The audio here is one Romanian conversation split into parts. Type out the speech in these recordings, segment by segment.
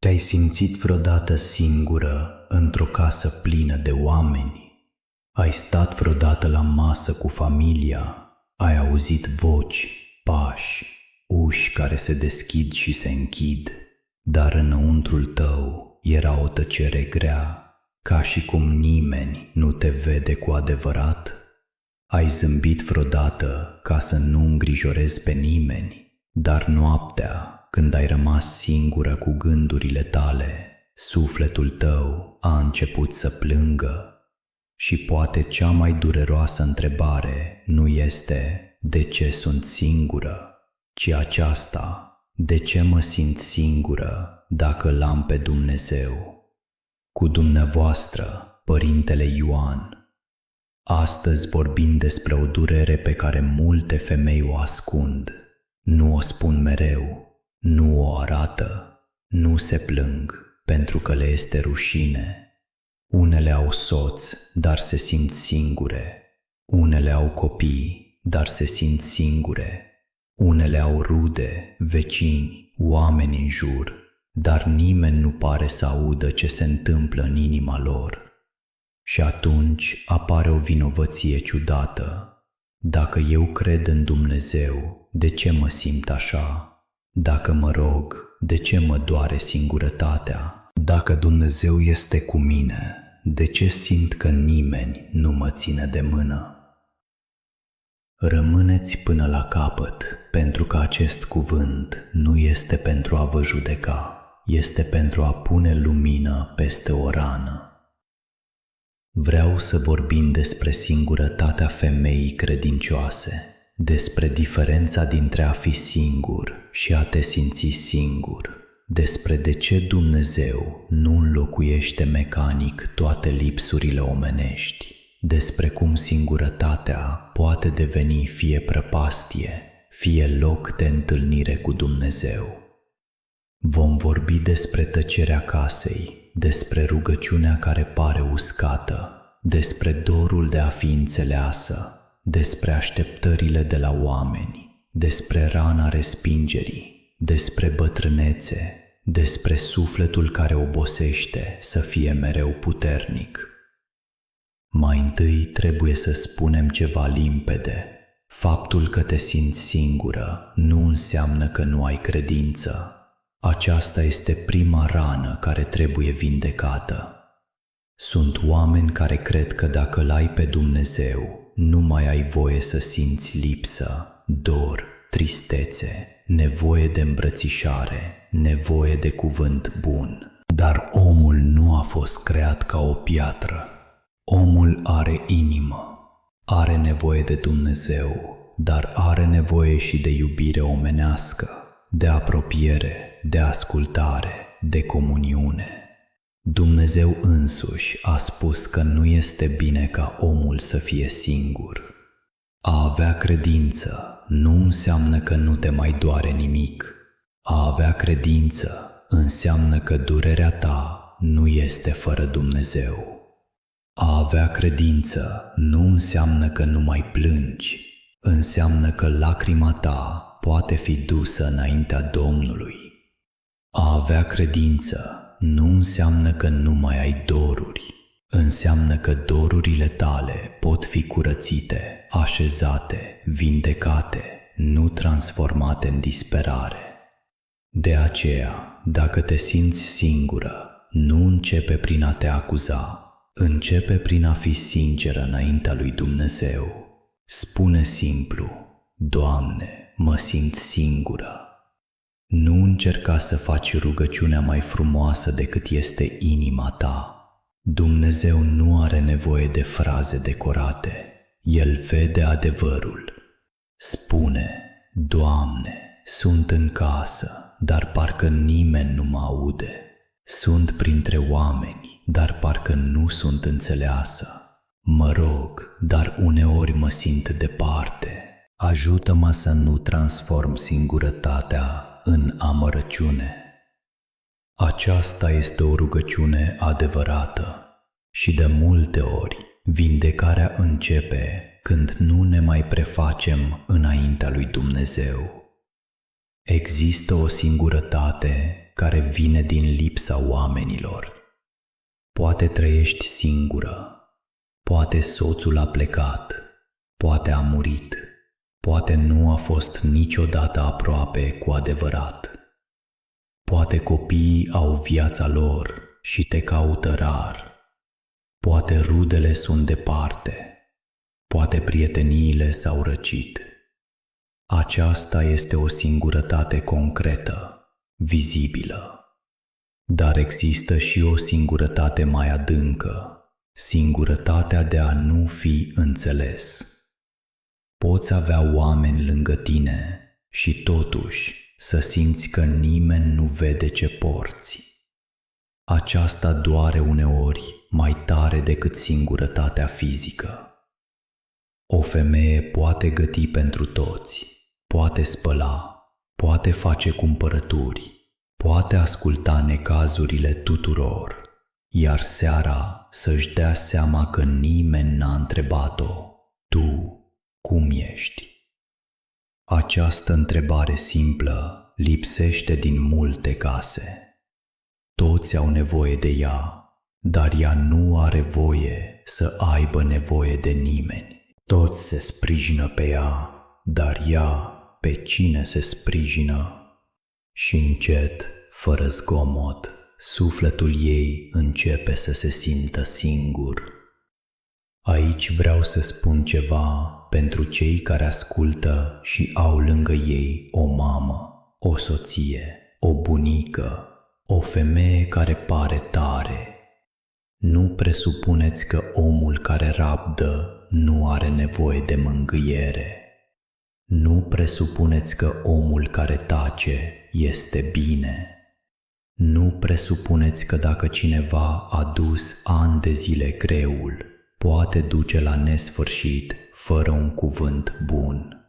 Te-ai simțit vreodată singură într-o casă plină de oameni? Ai stat vreodată la masă cu familia? Ai auzit voci, pași, uși care se deschid și se închid, dar înăuntrul tău era o tăcere grea, ca și cum nimeni nu te vede cu adevărat? Ai zâmbit vreodată ca să nu îngrijorezi pe nimeni, dar noaptea, când ai rămas singură cu gândurile tale, sufletul tău a început să plângă? Și poate cea mai dureroasă întrebare nu este de ce sunt singură, ci aceasta: de ce mă simt singură dacă l-am pe Dumnezeu? Cu dumneavoastră, Părintele Ioan. Astăzi vorbim despre o durere pe care multe femei o ascund, nu o spun mereu, nu o arată, nu se plâng pentru că le este rușine. Unele au soț, dar se simt singure. Unele au copii, dar se simt singure. Unele au rude, vecini, oameni în jur, dar nimeni nu pare să audă ce se întâmplă în inima lor. Și atunci apare o vinovăție ciudată. Dacă eu cred în Dumnezeu, de ce mă simt așa? Dacă mă rog, de ce mă doare singurătatea? Dacă Dumnezeu este cu mine, de ce simt că nimeni nu mă ține de mână? Rămâneți până la capăt, pentru că acest cuvânt nu este pentru a vă judeca, este pentru a pune lumină peste o rană. Vreau să vorbim despre singurătatea femeii credincioase, despre diferența dintre a fi singur și a te simți singur, despre de ce Dumnezeu nu înlocuiește mecanic toate lipsurile omenești, despre cum singurătatea poate deveni fie prăpastie, fie loc de întâlnire cu Dumnezeu. Vom vorbi despre tăcerea casei, despre rugăciunea care pare uscată, despre dorul de a fi înțeleasă, despre așteptările de la oameni, despre rana respingerii, despre bătrânețe, despre sufletul care obosește să fie mereu puternic. Mai întâi trebuie să spunem ceva limpede. Faptul că te simți singură nu înseamnă că nu ai credință. Aceasta este prima rană care trebuie vindecată. Sunt oameni care cred că dacă l-ai pe Dumnezeu, nu mai ai voie să simți lipsă, dor, tristețe, nevoie de îmbrățișare, nevoie de cuvânt bun. Dar omul nu a fost creat ca o piatră. Omul are inimă, are nevoie de Dumnezeu, dar are nevoie și de iubire omenească, de apropiere, de ascultare, de comuniune. Dumnezeu însuși a spus că nu este bine ca omul să fie singur. A avea credință nu înseamnă că nu te mai doare nimic. A avea credință înseamnă că durerea ta nu este fără Dumnezeu. A avea credință nu înseamnă că nu mai plângi, înseamnă că lacrima ta poate fi dusă înaintea Domnului. A avea credință nu înseamnă că nu mai ai doruri, înseamnă că dorurile tale pot fi curățite, așezate, vindecate, nu transformate în disperare. De aceea, dacă te simți singură, nu începe prin a te acuza, începe prin a fi sinceră înaintea lui Dumnezeu. Spune simplu: Doamne, mă simt singură. Nu încerca să faci rugăciunea mai frumoasă decât este inima ta. Dumnezeu nu are nevoie de fraze decorate. El vede adevărul. Spune: Doamne, sunt în casă, dar parcă nimeni nu mă aude. Sunt printre oameni, dar parcă nu sunt înțeleasă. Mă rog, dar uneori mă simt departe. Ajută-mă să nu transform singurătatea în amărăciune. Aceasta este o rugăciune adevărată și de multe ori vindecarea începe când nu ne mai prefacem înaintea lui Dumnezeu. Există o singurătate care vine din lipsa oamenilor. Poate trăiești singură, poate soțul a plecat, poate a murit, poate nu a fost niciodată aproape cu adevărat. Poate copiii au viața lor și te caută rar, poate rudele sunt departe, poate prieteniile s-au răcit. Aceasta este o singurătate concretă, vizibilă. Dar există și o singurătate mai adâncă, singurătatea de a nu fi înțeles. Poți avea oameni lângă tine și totuși să simți că nimeni nu vede ce porți. Aceasta doare uneori mai tare decât singurătatea fizică. O femeie poate găti pentru toți, poate spăla, poate face cumpărături, poate asculta necazurile tuturor, iar seara să-și dea seama că nimeni n-a întrebat-o: tu cum ești? Această întrebare simplă lipsește din multe case. Toți au nevoie de ea, dar ea nu are voie să aibă nevoie de nimeni. Toți se sprijină pe ea, dar ea pe cine se sprijină? Și încet, fără zgomot, sufletul ei începe să se simtă singur. Aici vreau să spun ceva pentru cei care ascultă și au lângă ei o mamă, o soție, o bunică, o femeie care pare tare. Nu presupuneți că omul care rabdă nu are nevoie de mângâiere. Nu presupuneți că omul care tace este bine. Nu presupuneți că dacă cineva a dus ani de zile greul, poate duce la nesfârșit fără un cuvânt bun.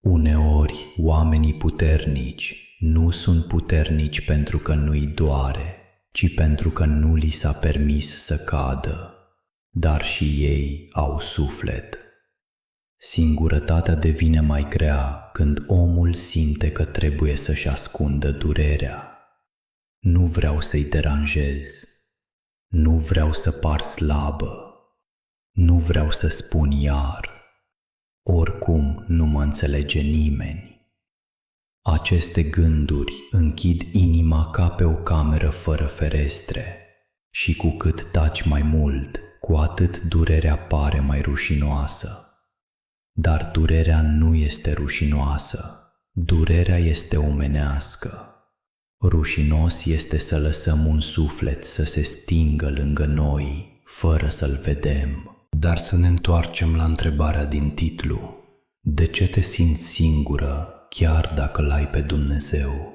Uneori, oamenii puternici nu sunt puternici pentru că nu-i doare, ci pentru că nu li s-a permis să cadă, dar și ei au suflet. Singurătatea devine mai grea când omul simte că trebuie să-și ascundă durerea. Nu vreau să-i deranjez, nu vreau să par slabă, nu vreau să spun iar, oricum nu mă înțelege nimeni. Aceste gânduri închid inima ca pe o cameră fără ferestre și cu cât taci mai mult, cu atât durerea pare mai rușinoasă. Dar durerea nu este rușinoasă, durerea este omenească. Rușinos este să lăsăm un suflet să se stingă lângă noi, fără să-l vedem. Dar să ne întoarcem la întrebarea din titlu. De ce te simți singură chiar dacă l-ai pe Dumnezeu?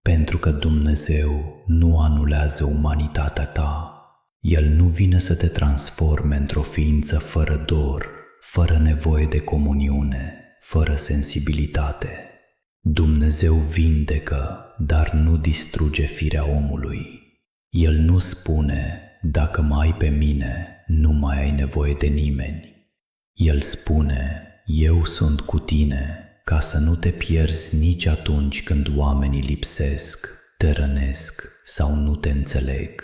Pentru că Dumnezeu nu anulează umanitatea ta. El nu vine să te transforme într-o ființă fără dor, fără nevoie de comuniune, fără sensibilitate. Dumnezeu vindecă, dar nu distruge firea omului. El nu spune: dacă mă ai pe mine, nu mai ai nevoie de nimeni. El spune: eu sunt cu tine, ca să nu te pierzi nici atunci când oamenii lipsesc, te rănesc sau nu te înțeleg.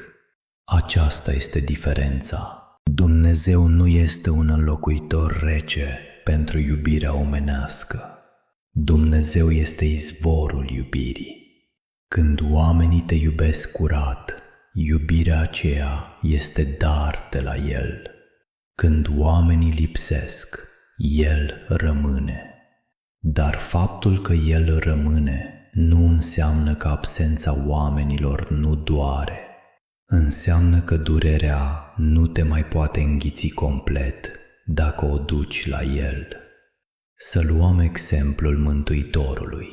Aceasta este diferența. Dumnezeu nu este un înlocuitor rece pentru iubirea omenească. Dumnezeu este izvorul iubirii. Când oamenii te iubesc curat, iubirea aceea este dar de la El. Când oamenii lipsesc, El rămâne. Dar faptul că El rămâne nu înseamnă că absența oamenilor nu doare. Înseamnă că durerea nu te mai poate înghiți complet dacă o duci la El. Să luăm exemplul Mântuitorului.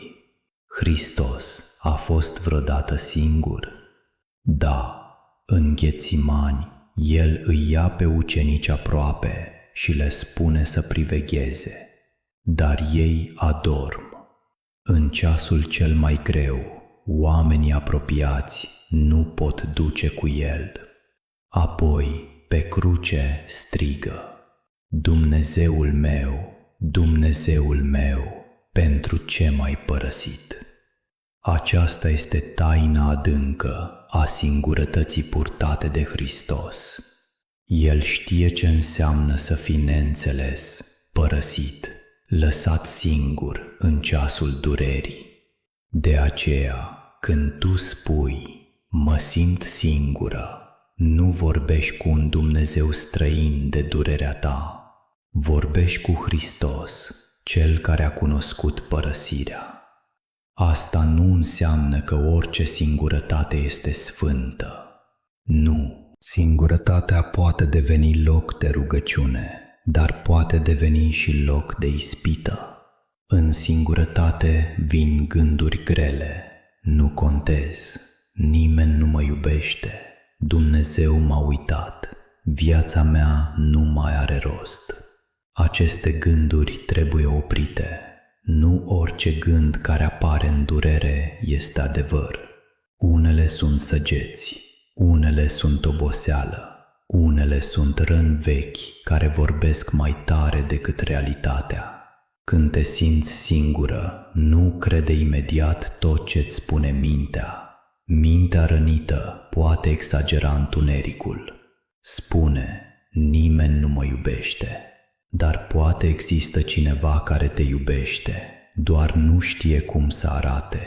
Hristos a fost vreodată singur? Da, în Ghețimani, El îi ia pe ucenici aproape și le spune să privegheze, dar ei adorm. În ceasul cel mai greu, oamenii apropiați nu pot duce cu El. Apoi, pe cruce, strigă: Dumnezeul meu, Dumnezeul meu, pentru ce m-ai părăsit? Aceasta este taina adâncă a singurătății purtate de Hristos. El știe ce înseamnă să fii neînțeles, părăsit, lăsat singur în ceasul durerii. De aceea, când tu spui, mă simt singură, nu vorbești cu un Dumnezeu străin de durerea ta, vorbești cu Hristos, Cel care a cunoscut părăsirea. Asta nu înseamnă că orice singurătate este sfântă. Nu, singurătatea poate deveni loc de rugăciune, dar poate deveni și loc de ispită. În singurătate vin gânduri grele, nu contez, nimeni nu mă iubește, Dumnezeu m-a uitat, viața mea nu mai are rost. Aceste gânduri trebuie oprite. Nu orice gând care apare în durere este adevăr. Unele sunt săgeți, unele sunt oboseală, unele sunt răni vechi care vorbesc mai tare decât realitatea. Când te simți singură, nu crede imediat tot ce-ți spune mintea. Mintea rănită poate exagera întunericul. Spune, nimeni nu mă iubește. Dar poate există cineva care te iubește, doar nu știe cum să arate.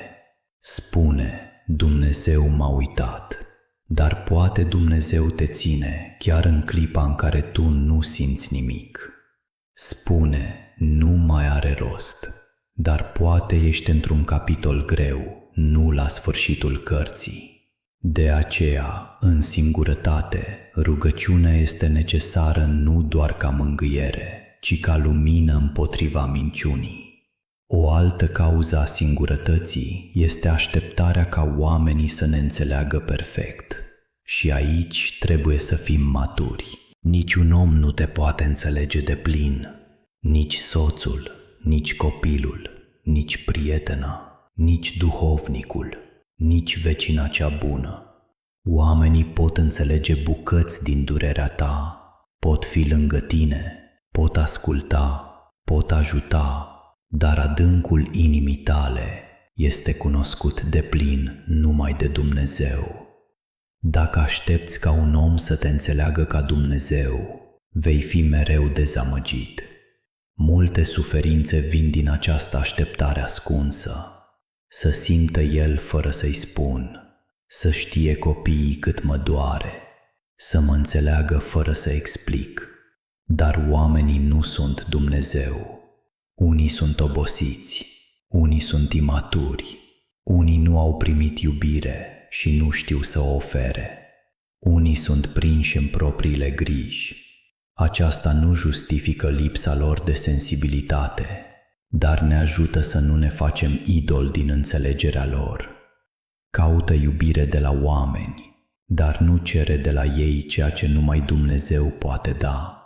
Spune, Dumnezeu m-a uitat, dar poate Dumnezeu te ține chiar în clipa în care tu nu simți nimic. Spune, nu mai are rost, dar poate ești într-un capitol greu, nu la sfârșitul cărții. De aceea, în singurătate, rugăciunea este necesară nu doar ca mângâiere, ci ca lumină împotriva minciunii. O altă cauză a singurătății este așteptarea ca oamenii să ne înțeleagă perfect. Și aici trebuie să fim maturi. Niciun om nu te poate înțelege deplin, nici soțul, nici copilul, nici prietena, nici duhovnicul, nici vecina cea bună. Oamenii pot înțelege bucăți din durerea ta, pot fi lângă tine, pot asculta, pot ajuta, dar adâncul inimii tale este cunoscut deplin numai de Dumnezeu. Dacă aștepți ca un om să te înțeleagă ca Dumnezeu, vei fi mereu dezamăgit. Multe suferințe vin din această așteptare ascunsă. Să simtă el fără să-i spun, să știe copiii cât mă doare, să mă înțeleagă fără să explic. Dar oamenii nu sunt Dumnezeu. Unii sunt obosiți, unii sunt imaturi, unii nu au primit iubire și nu știu să o ofere. Unii sunt prinși în propriile griji. Aceasta nu justifică lipsa lor de sensibilitate, dar ne ajută să nu ne facem idol din înțelegerea lor. Caută iubire de la oameni, dar nu cere de la ei ceea ce numai Dumnezeu poate da.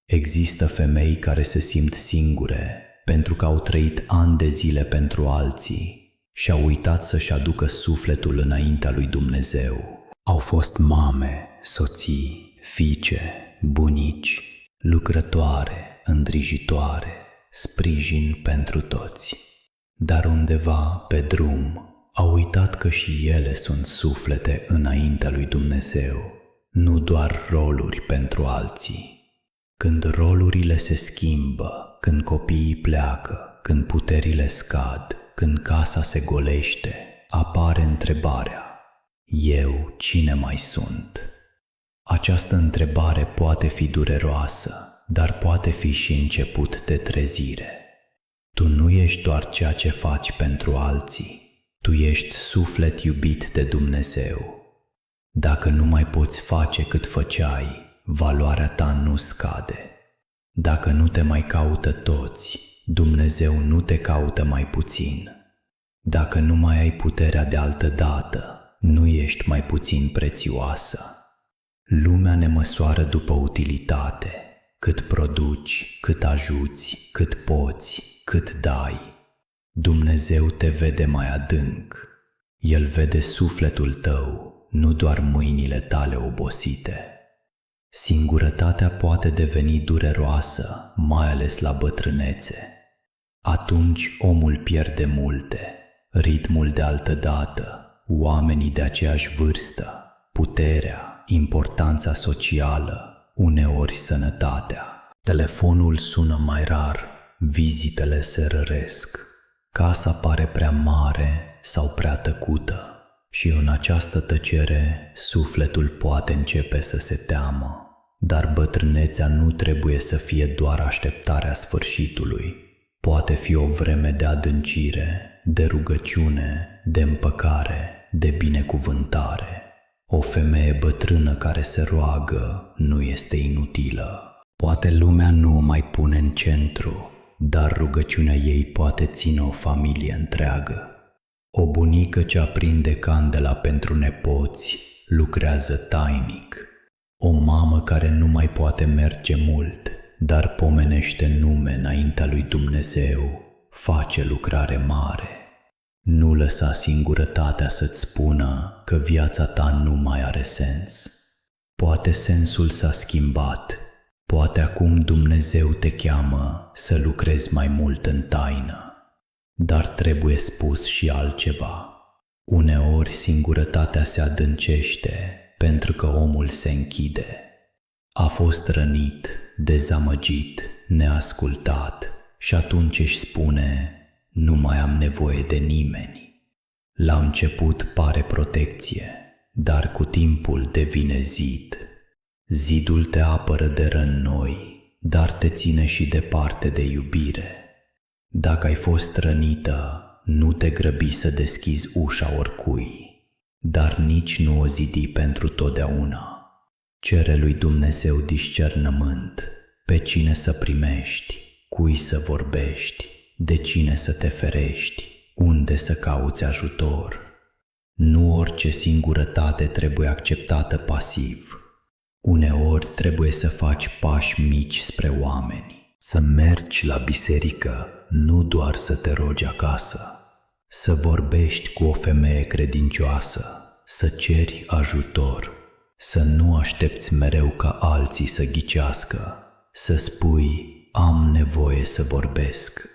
Există femei care se simt singure pentru că au trăit ani de zile pentru alții și au uitat să-și aducă sufletul înaintea lui Dumnezeu. Au fost mame, soții, fiice, bunici, lucrătoare, îndrijitoare, sprijin pentru toți. Dar undeva pe drum au uitat că și ele sunt suflete înaintea lui Dumnezeu, nu doar roluri pentru alții. Când rolurile se schimbă, când copiii pleacă, când puterile scad, când casa se golește, apare întrebarea: eu cine mai sunt? Această întrebare poate fi dureroasă, dar poate fi și început de trezire. Tu nu ești doar ceea ce faci pentru alții, tu ești suflet iubit de Dumnezeu. Dacă nu mai poți face cât făceai, valoarea ta nu scade. Dacă nu te mai caută toți, Dumnezeu nu te caută mai puțin. Dacă nu mai ai puterea de altă dată, nu ești mai puțin prețioasă. Lumea ne măsoară după utilitate, cât produci, cât ajuți, cât poți, cât dai. Dumnezeu te vede mai adânc. El vede sufletul tău, nu doar mâinile tale obosite. Singurătatea poate deveni dureroasă, mai ales la bătrânețe. Atunci omul pierde multe, ritmul de altădată, oamenii de aceeași vârstă, puterea, importanța socială, uneori sănătatea. Telefonul sună mai rar, vizitele se răresc, casa pare prea mare sau prea tăcută și în această tăcere sufletul poate începe să se teamă. Dar bătrânețea nu trebuie să fie doar așteptarea sfârșitului. Poate fi o vreme de adâncire, de rugăciune, de împăcare, de binecuvântare. O femeie bătrână care se roagă nu este inutilă. Poate lumea nu o mai pune în centru, dar rugăciunea ei poate ține o familie întreagă. O bunică ce aprinde candela pentru nepoți lucrează tainic. O mamă care nu mai poate merge mult, dar pomenește nume înaintea lui Dumnezeu, face lucrare mare. Nu lăsa singurătatea să-ți spună că viața ta nu mai are sens. Poate sensul s-a schimbat, poate acum Dumnezeu te cheamă să lucrezi mai mult în taină. Dar trebuie spus și altceva. Uneori singurătatea se adâncește pentru că omul se închide. A fost rănit, dezamăgit, neascultat și atunci își spune: nu mai am nevoie de nimeni. La început pare protecție, dar cu timpul devine zid. Zidul te apără de rănnoi, dar te ține și departe de iubire. Dacă ai fost rănită, nu te grăbi să deschizi ușa oricui, dar nici nu o zidi pentru totdeauna. Cere lui Dumnezeu discernământ, pe cine să primești, cui să vorbești, de cine să te ferești, unde să cauți ajutor. Nu orice singurătate trebuie acceptată pasiv. Uneori trebuie să faci pași mici spre oameni, să mergi la biserică, nu doar să te rogi acasă, să vorbești cu o femeie credincioasă, să ceri ajutor, să nu aștepți mereu ca alții să ghicească, să spui: am nevoie să vorbesc.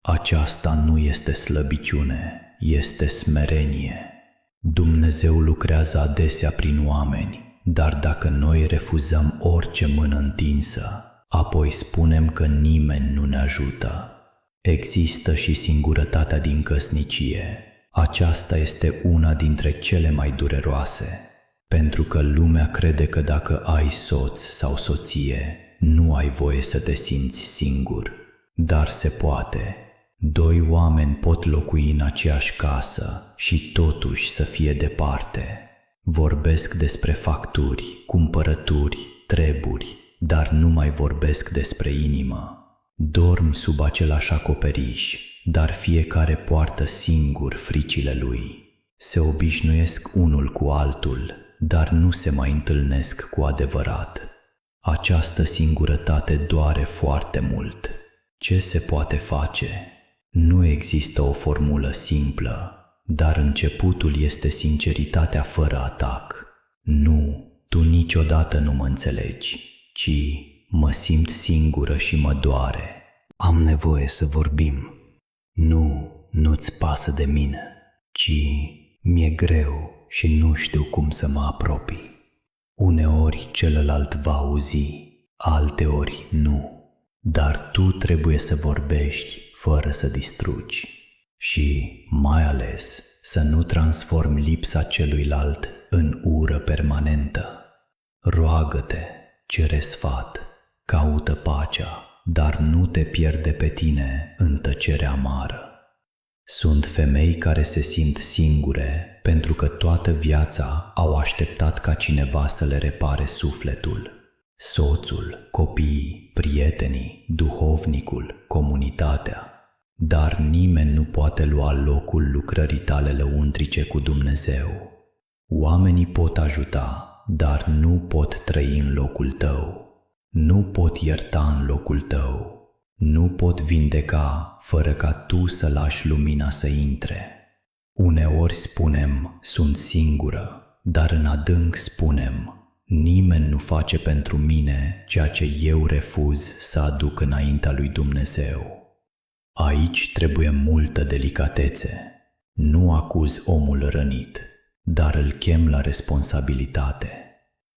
Aceasta nu este slăbiciune, este smerenie. Dumnezeu lucrează adesea prin oameni, dar dacă noi refuzăm orice mână întinsă, apoi spunem că nimeni nu ne ajută. Există și singurătatea din căsnicie. Aceasta este una dintre cele mai dureroase, pentru că lumea crede că dacă ai soț sau soție, nu ai voie să te simți singur. Dar se poate. Doi oameni pot locui în aceeași casă și totuși să fie departe. Vorbesc despre facturi, cumpărături, treburi, dar nu mai vorbesc despre inimă. Dorm sub același acoperiș, dar fiecare poartă singur fricile lui. Se obișnuiesc unul cu altul, dar nu se mai întâlnesc cu adevărat. Această singurătate doare foarte mult. Ce se poate face? Nu există o formulă simplă, dar începutul este sinceritatea fără atac. Nu, tu niciodată nu mă înțelegi, ci mă simt singură și mă doare. Am nevoie să vorbim. Nu-ți pasă de mine, ci mi-e greu și nu știu cum să mă apropii. Uneori celălalt va auzi, alteori nu, dar tu trebuie să vorbești fără să distrugi și, mai ales, să nu transformi lipsa celuilalt în ură permanentă. Roagă-te, cere sfat, caută pacea, dar nu te pierde pe tine în tăcerea amară. Sunt femei care se simt singure pentru că toată viața au așteptat ca cineva să le repare sufletul. Soțul, copiii, prietenii, duhovnicul, comunitatea. Dar nimeni nu poate lua locul lucrării tale lăuntrice cu Dumnezeu. Oamenii pot ajuta, dar nu pot trăi în locul tău. Nu pot ierta în locul tău. Nu pot vindeca fără ca tu să lași lumina să intre. Uneori spunem, sunt singură, dar în adânc spunem, nimeni nu face pentru mine ceea ce eu refuz să aduc înaintea lui Dumnezeu. Aici trebuie multă delicatețe. Nu acuz omul rănit, dar îl chem la responsabilitate.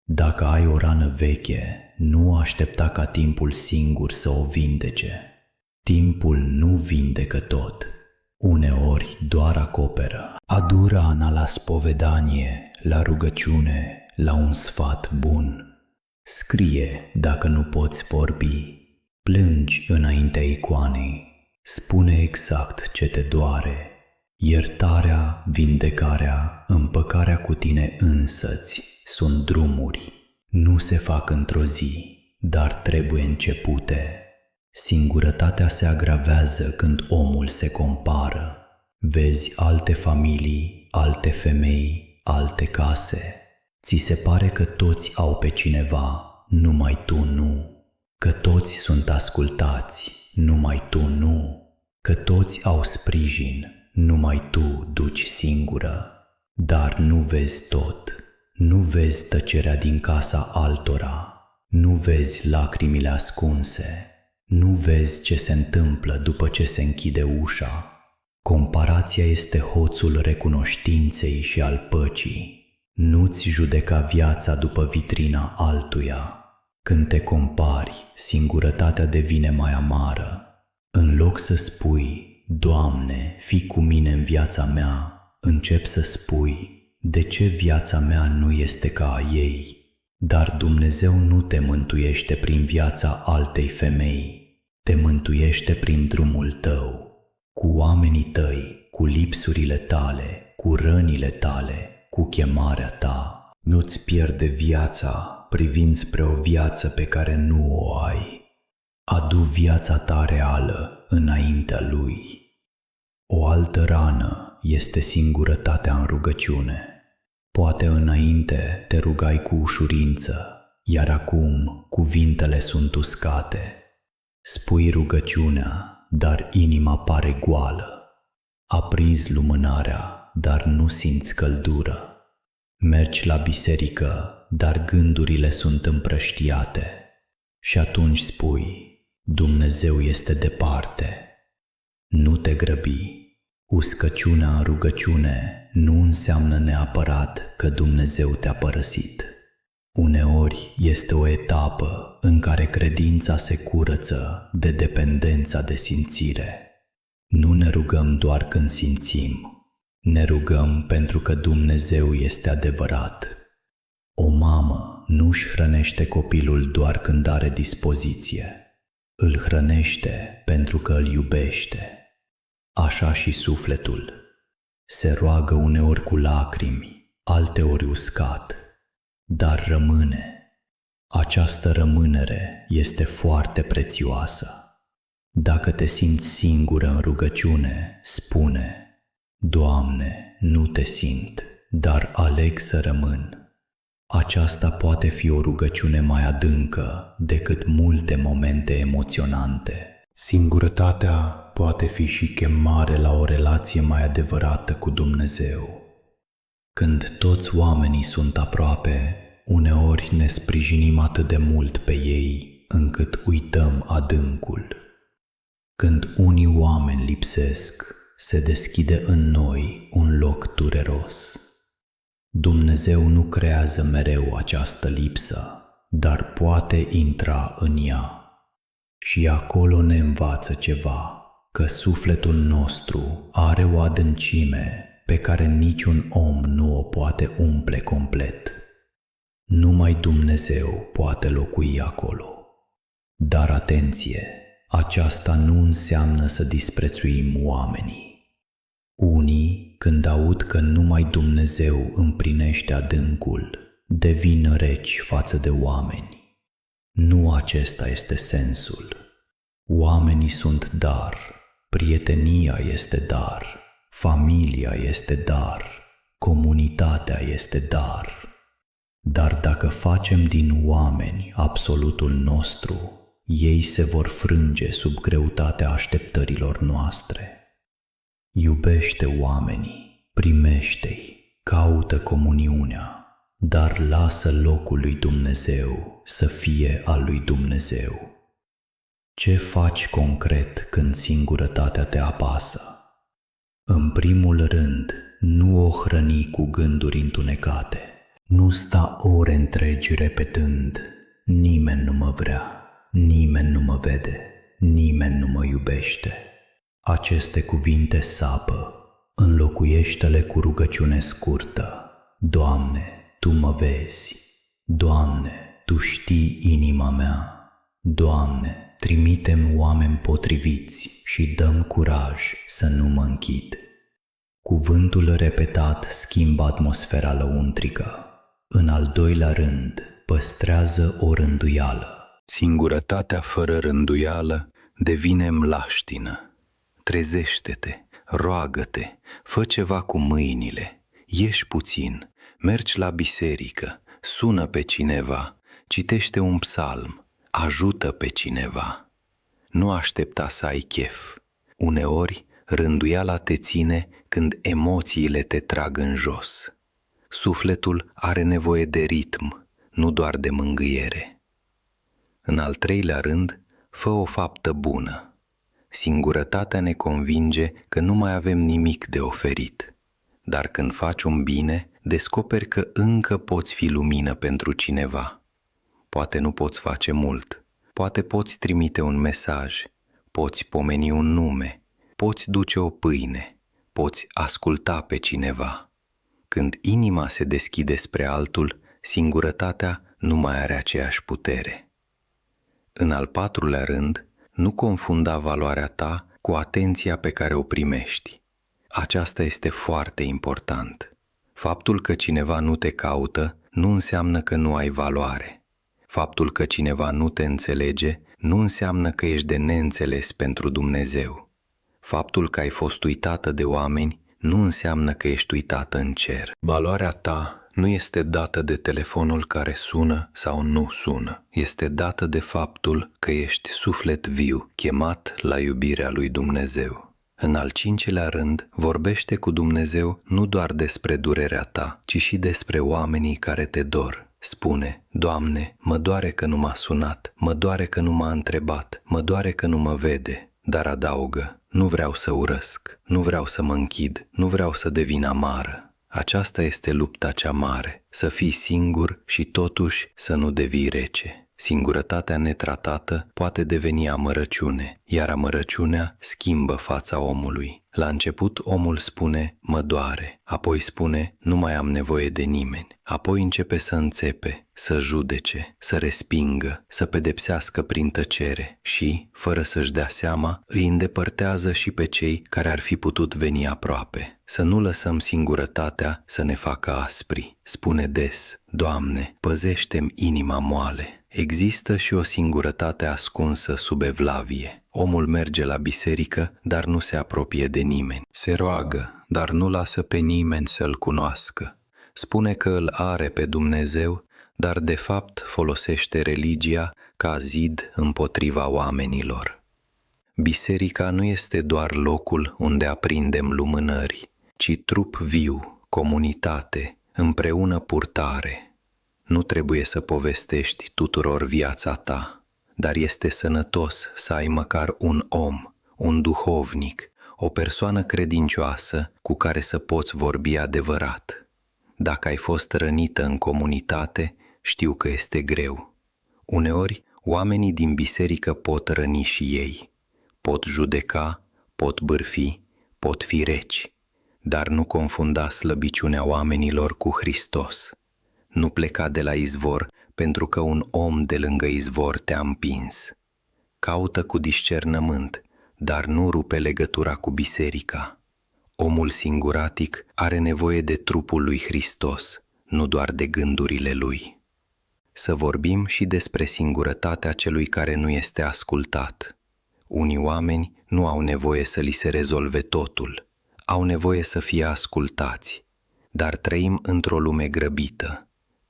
Dacă ai o rană veche, nu aștepta ca timpul singur să o vindece. Timpul nu vindecă tot, uneori doar acoperă. Adu rana la spovedanie, la rugăciune, la un sfat bun. Scrie dacă nu poți vorbi, plângi înaintea icoanei, spune exact ce te doare. Iertarea, vindecarea, împăcarea cu tine însăți sunt drumuri. Nu se fac într-o zi, dar trebuie începute. Singurătatea se agravează când omul se compară. Vezi alte familii, alte femei, alte case. Ți se pare că toți au pe cineva, numai tu nu. Că toți sunt ascultați, numai tu nu. Că toți au sprijin, numai tu duci singură. Dar nu vezi tot. Nu vezi tăcerea din casa altora. Nu vezi lacrimile ascunse. Nu vezi ce se întâmplă după ce se închide ușa. Comparația este hoțul recunoștinței și al păcii. Nu-ți judeca viața după vitrina altuia. Când te compari, singurătatea devine mai amară. În loc să spui, Doamne, fii cu mine în viața mea, încep să spui, de ce viața mea nu este ca a ei? Dar Dumnezeu nu te mântuiește prin viața altei femei, te mântuiește prin drumul tău, cu oamenii tăi, cu lipsurile tale, cu rănile tale, cu chemarea ta. Nu-ți pierde viața privind spre o viață pe care nu o ai. Adu viața ta reală înaintea Lui. O altă rană este singurătatea în rugăciune. Poate înainte te rugai cu ușurință, iar acum cuvintele sunt uscate. Spui rugăciunea, dar inima pare goală. Aprinzi lumânarea, dar nu simți căldură. Mergi la biserică, dar gândurile sunt împrăștiate. Și atunci spui, Dumnezeu este departe. Nu te grăbi. Uscăciunea în rugăciune nu înseamnă neapărat că Dumnezeu te-a părăsit. Uneori este o etapă în care credința se curăță de dependența de simțire. Nu ne rugăm doar când simțim. Ne rugăm pentru că Dumnezeu este adevărat. O mamă nu își hrănește copilul doar când are dispoziție. Îl hrănește pentru că îl iubește. Așa și sufletul. Se roagă uneori cu lacrimi, alteori uscat, dar rămâne. Această rămânere este foarte prețioasă. Dacă te simți singură în rugăciune, spune, Doamne, nu te simt, dar aleg să rămân. Aceasta poate fi o rugăciune mai adâncă decât multe momente emoționante. Singurătatea poate fi și chemare la o relație mai adevărată cu Dumnezeu. Când toți oamenii sunt aproape, uneori ne sprijinim atât de mult pe ei încât uităm adâncul. Când unii oameni lipsesc, se deschide în noi un loc dureros. Dumnezeu nu creează mereu această lipsă, dar poate intra în ea. Și acolo ne învață ceva, că sufletul nostru are o adâncime pe care niciun om nu o poate umple complet. Numai Dumnezeu poate locui acolo. Dar atenție, aceasta nu înseamnă să disprețuim oamenii. Unii, când aud că numai Dumnezeu împlinește adâncul, devin reci față de oameni. Nu acesta este sensul. Oamenii sunt dar, prietenia este dar, familia este dar, comunitatea este dar. Dar dacă facem din oameni absolutul nostru, ei se vor frânge sub greutatea așteptărilor noastre. Iubește oamenii, primește-i, caută comuniunea, dar lasă locul lui Dumnezeu să fie al lui Dumnezeu. Ce faci concret când singurătatea te apasă? În primul rând, nu o hrăni cu gânduri întunecate. Nu sta ore întregi repetând: nimeni nu mă vrea, nimeni nu mă vede, nimeni nu mă iubește. Aceste cuvinte sapă, înlocuiește-le cu rugăciune scurtă: Doamne, Tu mă vezi, Doamne, Tu știi inima mea, Doamne, trimite-mi oameni potriviți și dă-mi curaj să nu mă închid. Cuvântul repetat schimbă atmosfera lăuntrică. În al doilea rând, păstrează o rânduială. Singurătatea fără rânduială devine mlaștină. Trezește-te, roagă-te, fă ceva cu mâinile, ieși puțin, mergi la biserică, sună pe cineva, citește un psalm, ajută pe cineva. Nu aștepta să ai chef. Uneori, rânduiala te ține când emoțiile te trag în jos. Sufletul are nevoie de ritm, nu doar de mângâiere. În al treilea rând, fă o faptă bună. Singurătatea ne convinge că nu mai avem nimic de oferit. Dar când faci un bine, descoperi că încă poți fi lumină pentru cineva. Poate nu poți face mult, poate poți trimite un mesaj, poți pomeni un nume, poți duce o pâine, poți asculta pe cineva. Când inima se deschide spre altul, singurătatea nu mai are aceeași putere. În al patrulea rând, nu confunda valoarea ta cu atenția pe care o primești. Aceasta este foarte important. Faptul că cineva nu te caută nu înseamnă că nu ai valoare. Faptul că cineva nu te înțelege nu înseamnă că ești de neînțeles pentru Dumnezeu. Faptul că ai fost uitată de oameni nu înseamnă că ești uitată în cer. Valoarea ta nu este dată de telefonul care sună sau nu sună. Este dată de faptul că ești suflet viu, chemat la iubirea lui Dumnezeu. În al cincilea rând, vorbește cu Dumnezeu nu doar despre durerea ta, ci și despre oamenii care te dor. Spune: Doamne, mă doare că nu m-a sunat, mă doare că nu m-a întrebat, mă doare că nu mă vede. Dar adaugă: nu vreau să urăsc, nu vreau să mă închid, nu vreau să devin amară. Aceasta este lupta cea mare, să fii singur și totuși să nu devii rece. Singurătatea netratată poate deveni amărăciune, iar amărăciunea schimbă fața omului. La început omul spune: mă doare, apoi spune: nu mai am nevoie de nimeni, apoi începe să înțepe, să judece, să respingă, să pedepsească prin tăcere și, fără să-și dea seama, îi îndepărtează și pe cei care ar fi putut veni aproape. Să nu lăsăm singurătatea să ne facă aspri. Spune des: Doamne, păzește-mi inima moale. Există și o singurătate ascunsă sub evlavie. Omul merge la biserică, dar nu se apropie de nimeni. Se roagă, dar nu lasă pe nimeni să-L cunoască. Spune că îl are pe Dumnezeu, dar de fapt folosește religia ca zid împotriva oamenilor. Biserica nu este doar locul unde aprindem lumânări, ci trup viu, comunitate, împreună purtare. Nu trebuie să povestești tuturor viața ta, dar este sănătos să ai măcar un om, un duhovnic, o persoană credincioasă cu care să poți vorbi adevărat. Dacă ai fost rănită în comunitate, știu că este greu. Uneori, oamenii din biserică pot răni și ei, pot judeca, pot bârfi, pot fi reci, dar nu confunda slăbiciunea oamenilor cu Hristos. Nu pleca de la izvor pentru că un om de lângă izvor te-a împins. Caută cu discernământ, dar nu rupe legătura cu biserica. Omul singuratic are nevoie de trupul lui Hristos, nu doar de gândurile lui. Să vorbim și despre singurătatea celui care nu este ascultat. Unii oameni nu au nevoie să li se rezolve totul, au nevoie să fie ascultați, dar trăim într-o lume grăbită.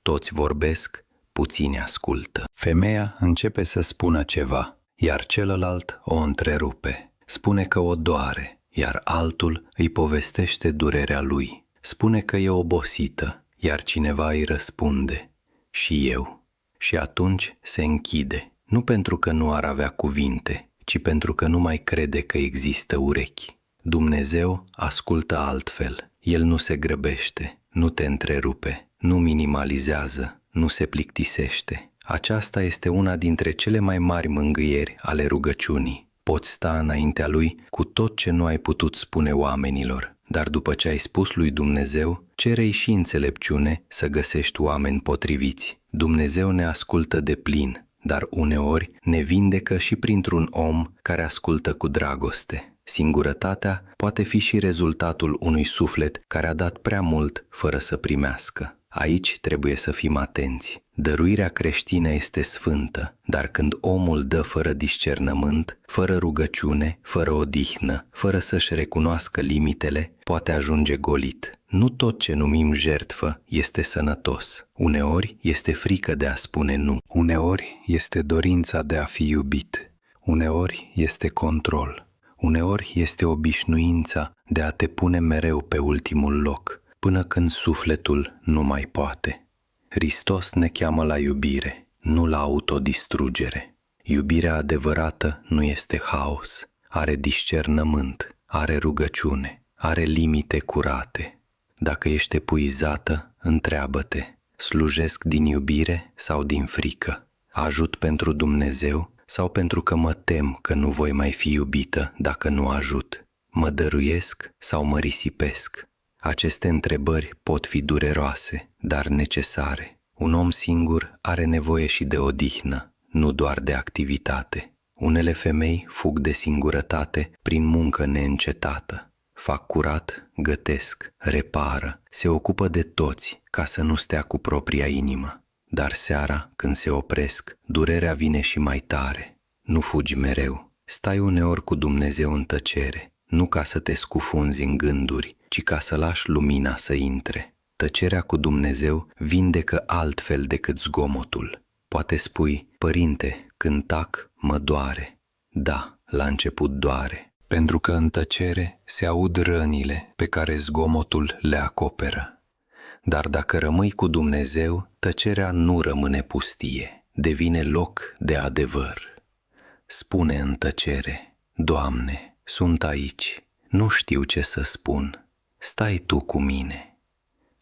Toți vorbesc, puțini ascultă. Femeia începe să spună ceva, iar celălalt o întrerupe. Spune că o doare, iar altul îi povestește durerea lui. Spune că e obosită, iar cineva îi răspunde: și eu. Și atunci se închide, nu pentru că nu ar avea cuvinte, ci pentru că nu mai crede că există urechi. Dumnezeu ascultă altfel. El nu se grăbește, nu te întrerupe, nu minimalizează, nu se plictisește. Aceasta este una dintre cele mai mari mângâieri ale rugăciunii. Poți sta înaintea Lui cu tot ce nu ai putut spune oamenilor, dar după ce ai spus lui Dumnezeu, cere-i și înțelepciune să găsești oameni potriviți. Dumnezeu ne ascultă deplin, dar uneori ne vindecă și printr-un om care ascultă cu dragoste. Singurătatea poate fi și rezultatul unui suflet care a dat prea mult fără să primească. Aici trebuie să fim atenți. Dăruirea creștină este sfântă, dar când omul dă fără discernământ, fără rugăciune, fără odihnă, fără să-și recunoască limitele, poate ajunge golit. Nu tot ce numim jertfă este sănătos. Uneori este frică de a spune nu. Uneori este dorința de a fi iubit. Uneori este control. Uneori este obișnuința de a te pune mereu pe ultimul loc, până când sufletul nu mai poate. Hristos ne cheamă la iubire, nu la autodistrugere. Iubirea adevărată nu este haos, are discernământ, are rugăciune, are limite curate. Dacă ești epuizată, întreabă-te, slujesc din iubire sau din frică? Ajut pentru Dumnezeu sau pentru că mă tem că nu voi mai fi iubită dacă nu ajut? Mă dăruiesc sau mă risipesc? Aceste întrebări pot fi dureroase, dar necesare. Un om singur are nevoie și de odihnă, nu doar de activitate. Unele femei fug de singurătate prin muncă neîncetată. Fac curat, gătesc, repară, se ocupă de toți ca să nu stea cu propria inimă. Dar seara, când se opresc, durerea vine și mai tare. Nu fugi mereu, stai uneori cu Dumnezeu în tăcere, nu ca să te scufunzi în gânduri, ci ca să lași lumina să intre. Tăcerea cu Dumnezeu vindecă altfel decât zgomotul. Poate spui, părinte, când tac, mă doare. Da, la început doare, pentru că în tăcere se aud rănile pe care zgomotul le acoperă. Dar dacă rămâi cu Dumnezeu, tăcerea nu rămâne pustie, devine loc de adevăr. Spune în tăcere, Doamne, sunt aici, nu știu ce să spun, stai Tu cu mine.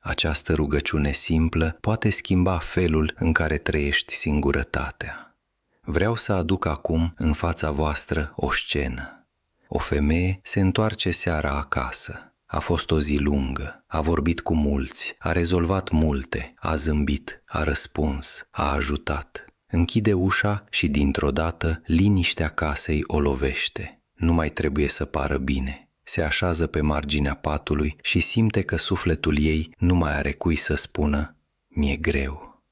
Această rugăciune simplă poate schimba felul în care trăiești singurătatea. Vreau să aduc acum în fața voastră o scenă. O femeie se întoarce seara acasă. A fost o zi lungă, a vorbit cu mulți, a rezolvat multe, a zâmbit, a răspuns, a ajutat. Închide ușa și dintr-o dată liniștea casei o lovește. Nu mai trebuie să pară bine. Se așează pe marginea patului și simte că sufletul ei nu mai are cui să spună, mi-e greu.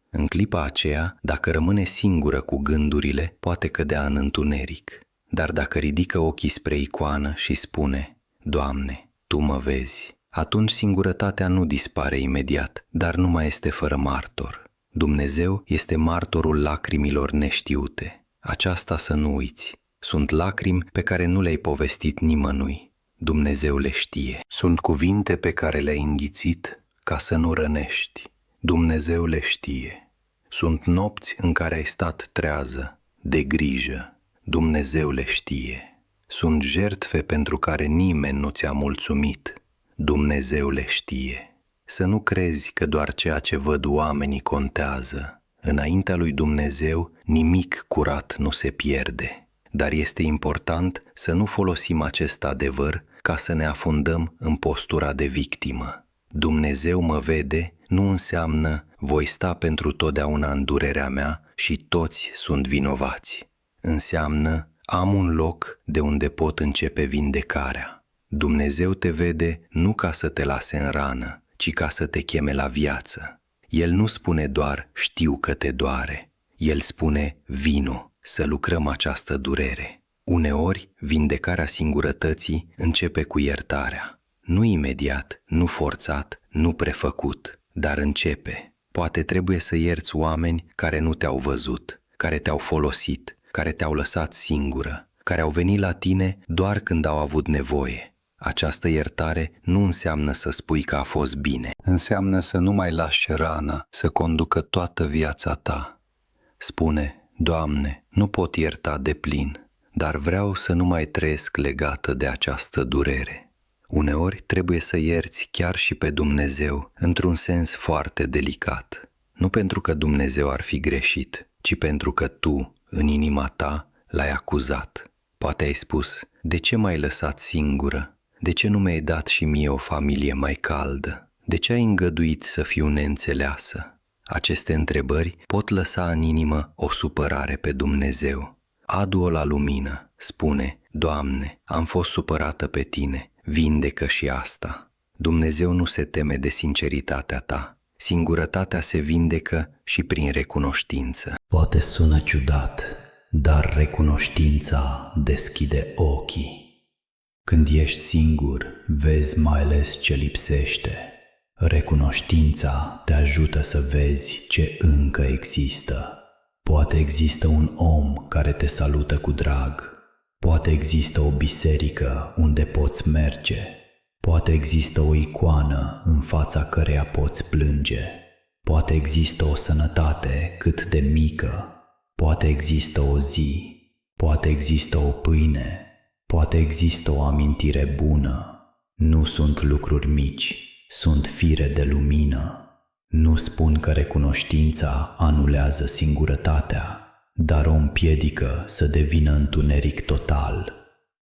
În clipa aceea, dacă rămâne singură cu gândurile, poate cădea în întuneric. Dar dacă ridică ochii spre icoană și spune, Doamne, Tu mă vezi, atunci singurătatea nu dispare imediat, dar nu mai este fără martor. Dumnezeu este martorul lacrimilor neștiute. Aceasta să nu uiți. Sunt lacrimi pe care nu le-ai povestit nimănui. Dumnezeu le știe. Sunt cuvinte pe care le-ai înghițit ca să nu rănești. Dumnezeu le știe. Sunt nopți în care ai stat trează, de grijă. Dumnezeu le știe. Sunt jertfe pentru care nimeni nu ți-a mulțumit. Dumnezeu le știe. Să nu crezi că doar ceea ce văd oamenii contează. Înaintea lui Dumnezeu nimic curat nu se pierde. Dar este important să nu folosim acest adevăr ca să ne afundăm în postura de victimă. Dumnezeu mă vede nu înseamnă voi sta pentru totdeauna în durerea mea și toți sunt vinovați. Înseamnă am un loc de unde pot începe vindecarea. Dumnezeu te vede nu ca să te lase în rană, ci ca să te cheme la viață. El nu spune doar știu că te doare. El spune vino să lucrăm această durere. Uneori, vindecarea singurătății începe cu iertarea. Nu imediat, nu forțat, nu prefăcut, dar începe. Poate trebuie să ierți oameni care nu te-au văzut, care te-au folosit, care te-au lăsat singură, care au venit la tine doar când au avut nevoie. Această iertare nu înseamnă să spui că a fost bine. Înseamnă să nu mai lași rana să conducă toată viața ta. Spune, Doamne, nu pot ierta deplin, dar vreau să nu mai trăiesc legată de această durere. Uneori trebuie să ierți chiar și pe Dumnezeu într-un sens foarte delicat. Nu pentru că Dumnezeu ar fi greșit, ci pentru că tu, în inima ta, l-ai acuzat. Poate ai spus: de ce m-ai lăsat singură? De ce nu mi-ai dat și mie o familie mai caldă? De ce ai îngăduit să fiu neînțeleasă? Aceste întrebări pot lăsa în inimă o supărare pe Dumnezeu. Adu-o la lumină, spune: Doamne, am fost supărată pe Tine, vindecă și asta. Dumnezeu nu se teme de sinceritatea ta. Singurătatea se vindecă și prin recunoștință. Poate sună ciudat, dar recunoștința deschide ochii. Când ești singur, vezi mai ales ce lipsește. Recunoștința te ajută să vezi ce încă există. Poate există un om care te salută cu drag. Poate există o biserică unde poți merge. Poate există o icoană în fața căreia poți plânge. Poate există o sănătate cât de mică. Poate există o zi. Poate există o pâine. Poate există o amintire bună. Nu sunt lucruri mici, sunt fire de lumină. Nu spun că recunoștința anulează singurătatea, dar o împiedică să devină întuneric total.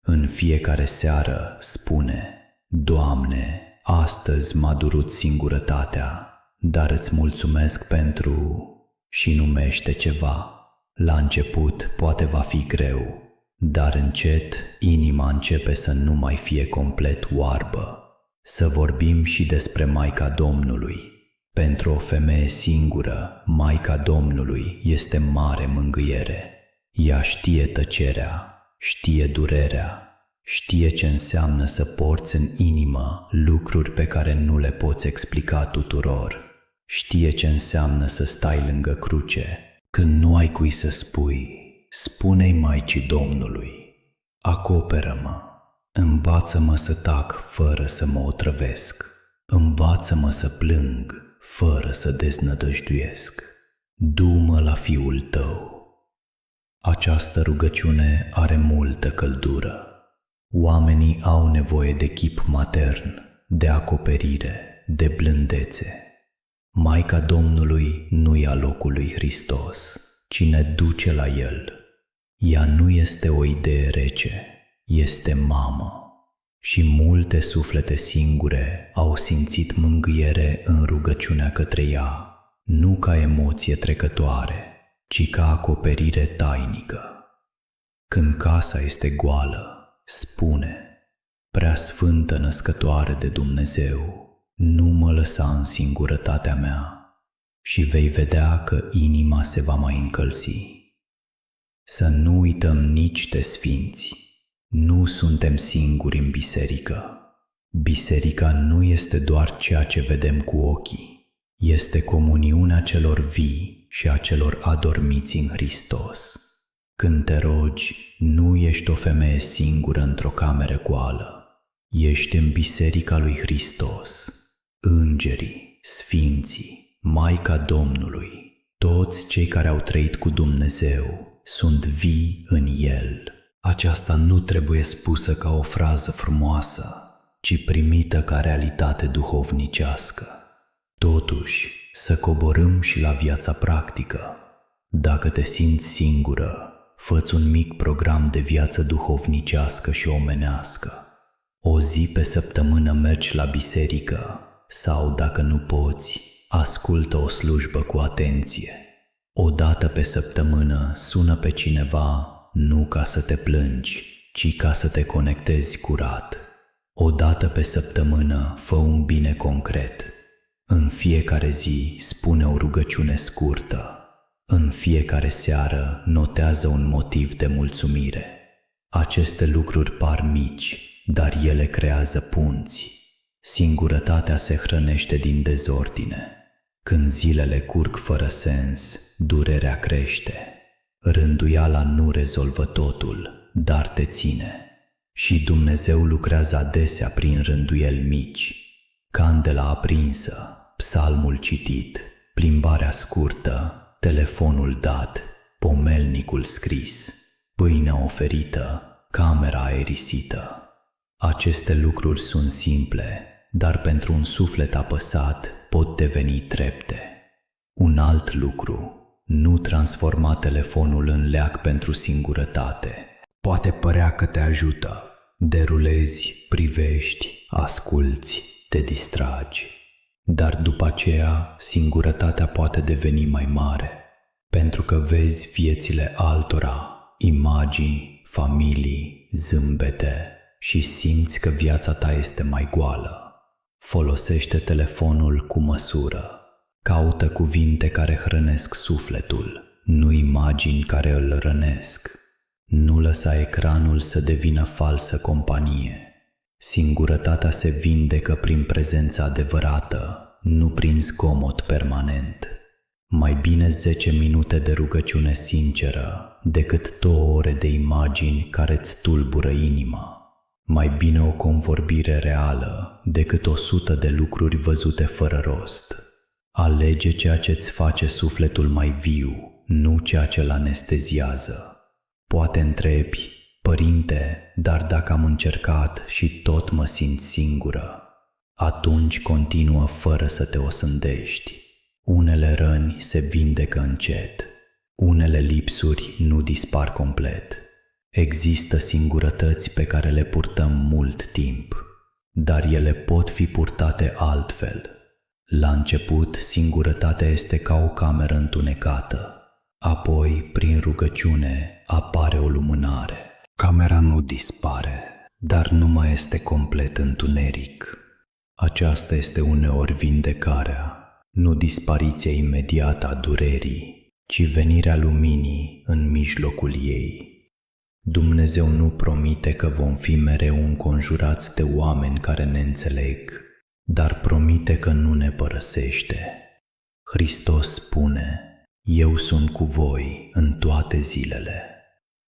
În fiecare seară spune: Doamne, astăzi m-a durut singurătatea, dar îți mulțumesc pentru... și numește ceva. La început poate va fi greu, dar încet inima începe să nu mai fie complet oarbă. Să vorbim și despre Maica Domnului. Pentru o femeie singură, Maica Domnului este mare mângâiere. Ea știe tăcerea, știe durerea, știe ce înseamnă să porți în inimă lucruri pe care nu le poți explica tuturor. Știe ce înseamnă să stai lângă cruce. Când nu ai cui să spui, spune-i Maicii Domnului: acoperă-mă, învață-mă să tac fără să mă otrăvesc, învață-mă să plâng fără să deznădăjduiesc, du-mă la Fiul Tău. Această rugăciune are multă căldură. Oamenii au nevoie de chip matern, de acoperire, de blândețe. Maica Domnului nu ia locul lui Hristos, ci ne duce la El. Ea nu este o idee rece, este mamă. Și multe suflete singure au simțit mângâiere în rugăciunea către ea, nu ca emoție trecătoare, ci ca acoperire tainică. Când casa este goală, spune: Preasfântă Născătoare de Dumnezeu, nu mă lăsa în singurătatea mea, și vei vedea că inima se va mai încălzi. Să nu uităm nici de sfinți. Nu suntem singuri în biserică. Biserica nu este doar ceea ce vedem cu ochii, este comuniunea celor vii și a celor adormiți în Hristos. Când te rogi, nu ești o femeie singură într-o cameră goală, ești în biserica lui Hristos. Îngerii, sfinții, Maica Domnului, toți cei care au trăit cu Dumnezeu sunt vii în El. Aceasta nu trebuie spusă ca o frază frumoasă, ci primită ca realitate duhovnicească. Totuși, să coborâm și la viața practică. Dacă te simți singură, fă-ți un mic program de viață duhovnicească și omenească. O zi pe săptămână mergi la biserică sau, dacă nu poți, ascultă o slujbă cu atenție. O dată pe săptămână sună pe cineva, nu ca să te plângi, ci ca să te conectezi curat. O dată pe săptămână fă un bine concret. În fiecare zi spune o rugăciune scurtă. În fiecare seară notează un motiv de mulțumire. Aceste lucruri par mici, dar ele creează punți. Singurătatea se hrănește din dezordine. Când zilele curg fără sens, durerea crește. Rânduiala nu rezolvă totul, dar te ține. Și Dumnezeu lucrează adesea prin rânduieli mici. Candela aprinsă, psalmul citit, plimbarea scurtă, telefonul dat, pomelnicul scris. pâinea oferită, camera aerisită. Aceste lucruri sunt simple, dar pentru un suflet apăsat pot deveni trepte. Un alt lucru, nu transforma telefonul în leac pentru singurătate. Poate părea că te ajută. Derulezi, privești, asculți, te distragi. Dar după aceea, singurătatea poate deveni mai mare, pentru că vezi viețile altora, imagini, familii, zâmbete și simți că viața ta este mai goală. Folosește telefonul cu măsură. Caută cuvinte care hrănesc sufletul, nu imagini care îl rănesc. Nu lăsa ecranul să devină falsă companie. Singurătatea se vindecă prin prezența adevărată, nu prin zgomot permanent. Mai bine 10 minute de rugăciune sinceră decât 2 ore de imagini care îți tulbură inima. Mai bine o convorbire reală decât 100 de lucruri văzute fără rost. Alege ceea ce îți face sufletul mai viu, nu ceea ce îl anesteziază. Poate întrebi, părinte, dar dacă am încercat și tot mă simt singură, atunci continuă fără să te osândești. Unele răni se vindecă încet, unele lipsuri nu dispar complet. Există singurătăți pe care le purtăm mult timp, dar ele pot fi purtate altfel. La început, singurătatea este ca o cameră întunecată. Apoi, prin rugăciune, apare o lumânare. Camera nu dispare, dar nu mai este complet întuneric. Aceasta este uneori vindecarea, nu dispariția imediată a durerii, ci venirea luminii în mijlocul ei. Dumnezeu nu promite că vom fi mereu înconjurați de oameni care ne înțeleg, dar promite că nu ne părăsește. Hristos spune: Eu sunt cu voi în toate zilele,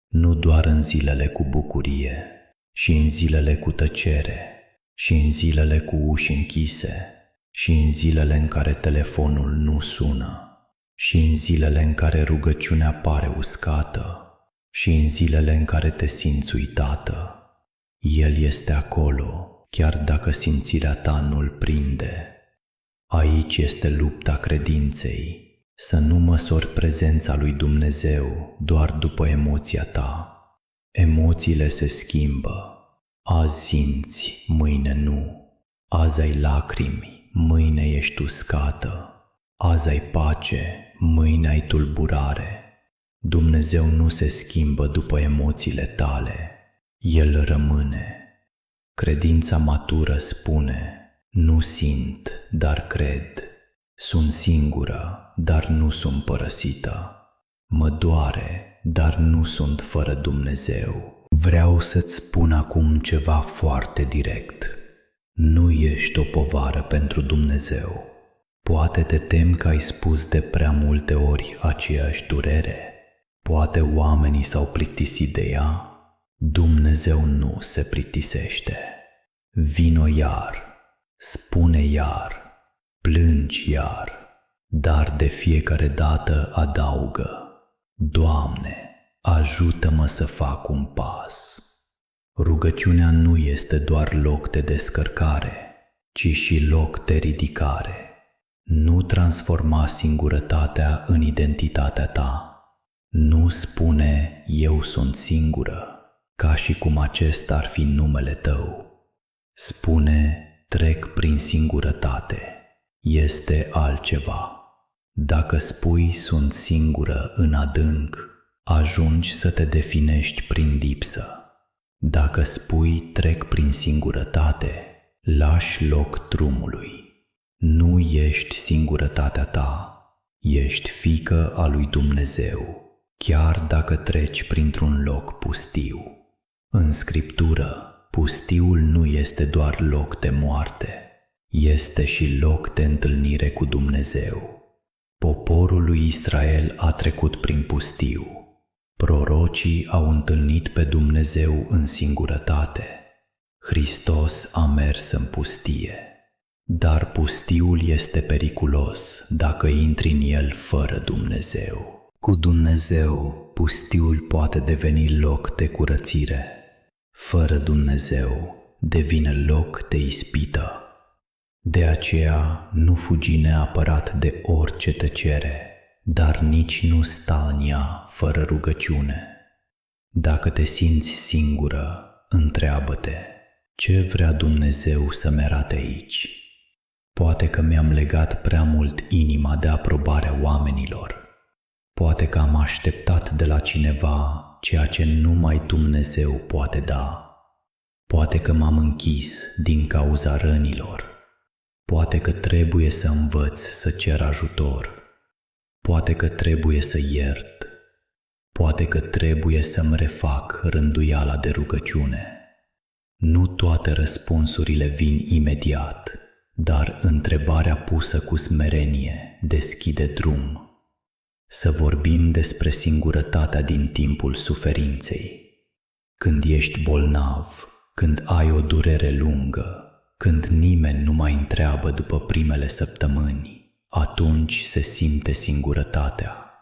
nu doar în zilele cu bucurie, și în zilele cu tăcere, și în zilele cu uși închise, și în zilele în care telefonul nu sună, și în zilele în care rugăciunea pare uscată, și în zilele în care te simți uitată. El este acolo, chiar dacă simțirea ta nu-l prinde. Aici este lupta credinței. Să nu măsori prezența lui Dumnezeu doar după emoția ta. Emoțiile se schimbă. Azi simți, mâine nu. Azi ai lacrimi, mâine ești uscată. Azi ai pace, mâine ai tulburare. Dumnezeu nu se schimbă după emoțiile tale. El rămâne. Credința matură spune: Nu simt, dar cred. Sunt singură, dar nu sunt părăsită. Mă doare, dar nu sunt fără Dumnezeu. Vreau să-ți spun acum ceva foarte direct. Nu ești o povară pentru Dumnezeu. Poate te temi că ai spus de prea multe ori aceeași durere. Poate oamenii s-au plictisit de ea. Dumnezeu nu se plictisește. Vino iar, spune iar, plângi iar, dar de fiecare dată adaugă: Doamne, ajută-mă să fac un pas. Rugăciunea nu este doar loc de descărcare, ci și loc de ridicare. Nu transforma singurătatea în identitatea ta. Nu spune eu sunt singură, ca și cum acesta ar fi numele tău. Spune trec prin singurătate. Este altceva. Dacă spui sunt singură în adânc, ajungi să te definești prin lipsă. Dacă spui trec prin singurătate, lași loc drumului. Nu ești singurătatea ta, ești fiică a lui Dumnezeu, chiar dacă treci printr-un loc pustiu. În Scriptură, pustiul nu este doar loc de moarte, este și loc de întâlnire cu Dumnezeu. Poporul lui Israel a trecut prin pustiu. Prorocii au întâlnit pe Dumnezeu în singurătate. Hristos a mers în pustie. Dar pustiul este periculos dacă intri în el fără Dumnezeu. Cu Dumnezeu pustiul poate deveni loc de curățire. Fără Dumnezeu devine loc de ispită. De aceea nu fugi neapărat de orice tăcere, dar nici nu sta în ea fără rugăciune. Dacă te simți singură, întreabă-te, ce vrea Dumnezeu să-mi arate aici? Poate că mi-am legat prea mult inima de aprobarea oamenilor. Poate că am așteptat de la cineva ceea ce numai Dumnezeu poate da. Poate că m-am închis din cauza rănilor. Poate că trebuie să învăț să cer ajutor. Poate că trebuie să iert. Poate că trebuie să-mi refac rânduiala de rugăciune. Nu toate răspunsurile vin imediat, dar întrebarea pusă cu smerenie deschide drum. Să vorbim despre singurătatea din timpul suferinței. Când ești bolnav, când ai o durere lungă, când nimeni nu mai întreabă după primele săptămâni, atunci se simte singurătatea.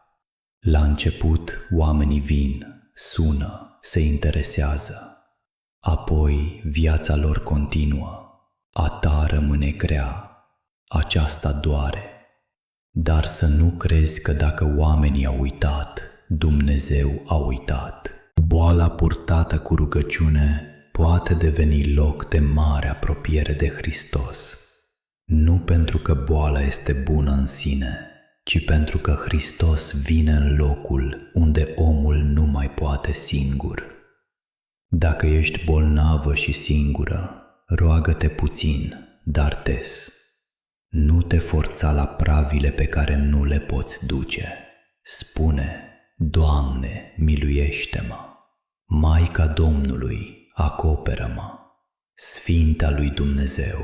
La început, oamenii vin, sună, se interesează. Apoi, viața lor continuă. A ta rămâne grea. Aceasta doare. Dar să nu crezi că dacă oamenii au uitat, Dumnezeu a uitat. Boala purtată cu rugăciune poate deveni loc de mare apropiere de Hristos. Nu pentru că boala este bună în sine, ci pentru că Hristos vine în locul unde omul nu mai poate singur. Dacă ești bolnavă și singură, roagă-te puțin, dar des. Nu te forța la pravile pe care nu le poți duce. Spune, Doamne, miluiește-mă! Maica Domnului, acoperă-mă! Sfinta lui Dumnezeu,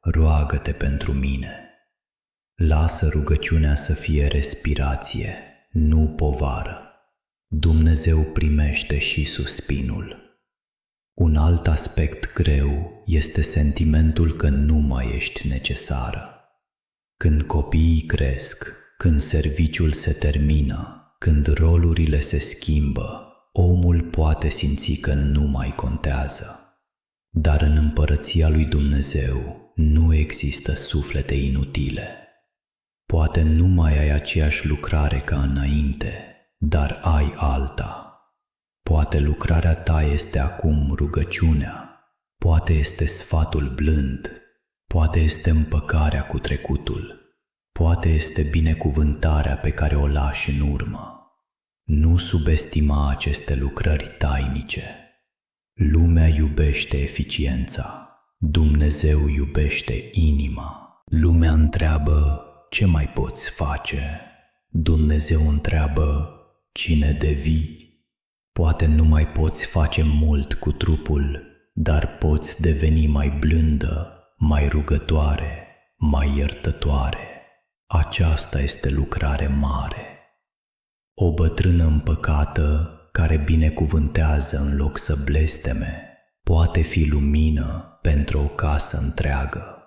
roagă-te pentru mine! Lasă rugăciunea să fie respirație, nu povară. Dumnezeu primește și suspinul. Un alt aspect greu este sentimentul că nu mai ești necesară. Când copiii cresc, când serviciul se termină, când rolurile se schimbă, omul poate simți că nu mai contează. Dar în împărăția lui Dumnezeu nu există suflete inutile. Poate nu mai ai aceeași lucrare ca înainte, dar ai alta. Poate lucrarea ta este acum rugăciunea, poate este sfatul blând, poate este împăcarea cu trecutul, poate este binecuvântarea pe care o lași în urmă. Nu subestima aceste lucrări tainice. Lumea iubește eficiența, Dumnezeu iubește inima. Lumea întreabă, ce mai poți face? Dumnezeu întreabă, cine devii? Poate nu mai poți face mult cu trupul, dar poți deveni mai blândă, mai rugătoare, mai iertătoare. Aceasta este lucrare mare. O bătrână împăcată care binecuvântează în loc să blesteme, poate fi lumină pentru o casă întreagă.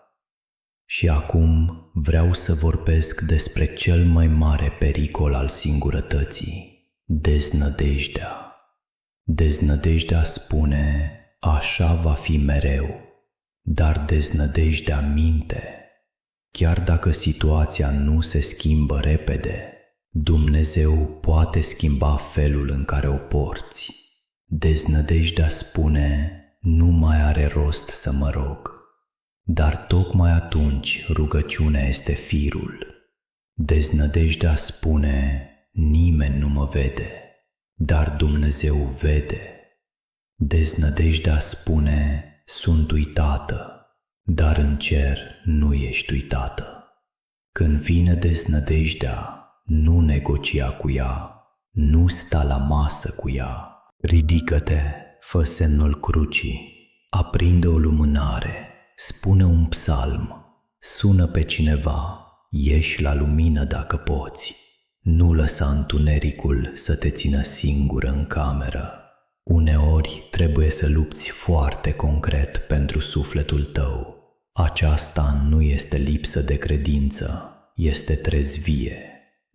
Și acum vreau să vorbesc despre cel mai mare pericol al singurătății, deznădejdea. Deznădejdea spune, așa va fi mereu, dar deznădejdea minte. Chiar dacă situația nu se schimbă repede, Dumnezeu poate schimba felul în care o porți. Deznădejdea spune, nu mai are rost să mă rog, dar tocmai atunci rugăciunea este firul. Deznădejdea spune, nimeni nu mă vede, dar Dumnezeu vede. Deznădejdea spune, sunt uitată, dar în cer nu ești uitată. Când vine deznădejdea, nu negocia cu ea, nu sta la masă cu ea. Ridică-te, fă semnul crucii, aprinde o lumânare, spune un psalm, sună pe cineva, ieși la lumină dacă poți. Nu lăsa întunericul să te țină singură în cameră. Uneori trebuie să lupți foarte concret pentru sufletul tău. Aceasta nu este lipsă de credință, este trezvie.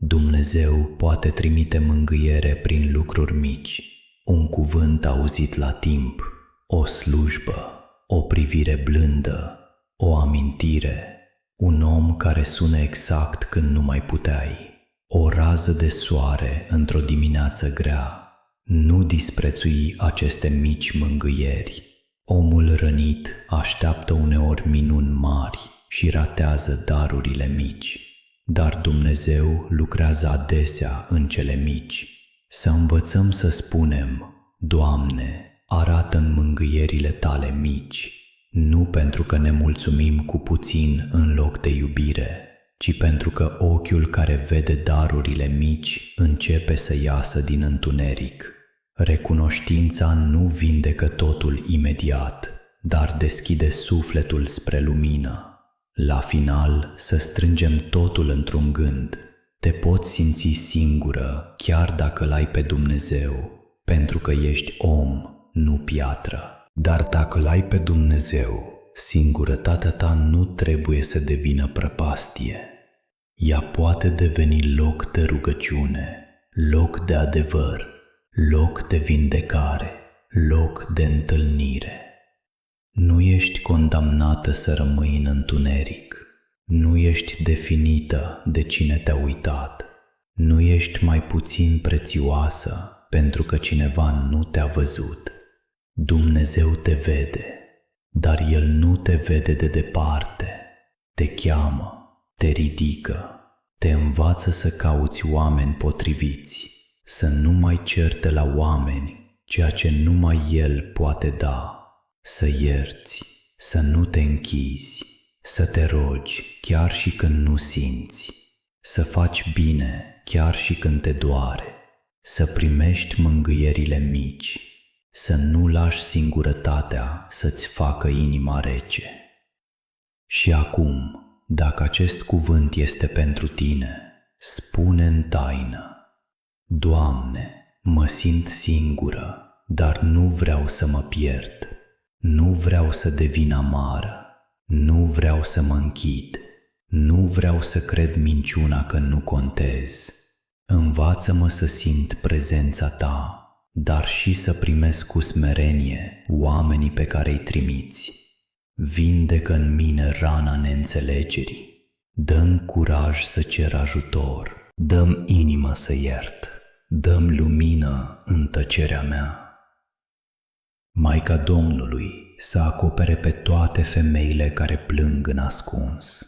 Dumnezeu poate trimite mângâiere prin lucruri mici, un cuvânt auzit la timp, o slujbă, o privire blândă, o amintire, un om care sună exact când nu mai puteai, o rază de soare într-o dimineață grea. Nu disprețui aceste mici mângâieri. Omul rănit așteaptă uneori minuni mari și ratează darurile mici, dar Dumnezeu lucrează adesea în cele mici. Să învățăm să spunem: Doamne, arată-mi mângâierile Tale mici, nu pentru că ne mulțumim cu puțin în loc de iubire, ci pentru că ochiul care vede darurile mici începe să iasă din întuneric. Recunoștința nu vindecă totul imediat, dar deschide sufletul spre lumină. La final, să strângem totul într-un gând. Te poți simți singură, chiar dacă l-ai pe Dumnezeu, pentru că ești om, nu piatră. Dar dacă l-ai pe Dumnezeu, singurătatea ta nu trebuie să devină prăpastie. Ea poate deveni loc de rugăciune, loc de adevăr, loc de vindecare, loc de întâlnire. Nu ești condamnată să rămâi în întuneric. Nu ești definită de cine te-a uitat. Nu ești mai puțin prețioasă pentru că cineva nu te-a văzut. Dumnezeu te vede, dar El nu te vede de departe. Te cheamă, te ridică, te învață să cauți oameni potriviți, să nu mai certe la oameni ceea ce numai El poate da, să ierți, să nu te închizi, să te rogi chiar și când nu simți, să faci bine chiar și când te doare, să primești mângâierile mici, să nu lași singurătatea să-ți facă inima rece. Și acum, dacă acest cuvânt este pentru tine, spune în taină: Doamne, mă simt singură, dar nu vreau să mă pierd, nu vreau să devin amară, nu vreau să mă închid, nu vreau să cred minciuna că nu contez. Învață-mă să simt prezența Ta, dar și să primesc cu smerenie oamenii pe care îi trimiți. Vindecă în mine rana neînțelegerii, dă-mi curaj să cer ajutor, dă-mi inimă să iert, dă-mi lumină în tăcerea mea. Maica Domnului să acopere pe toate femeile care plâng în ascuns.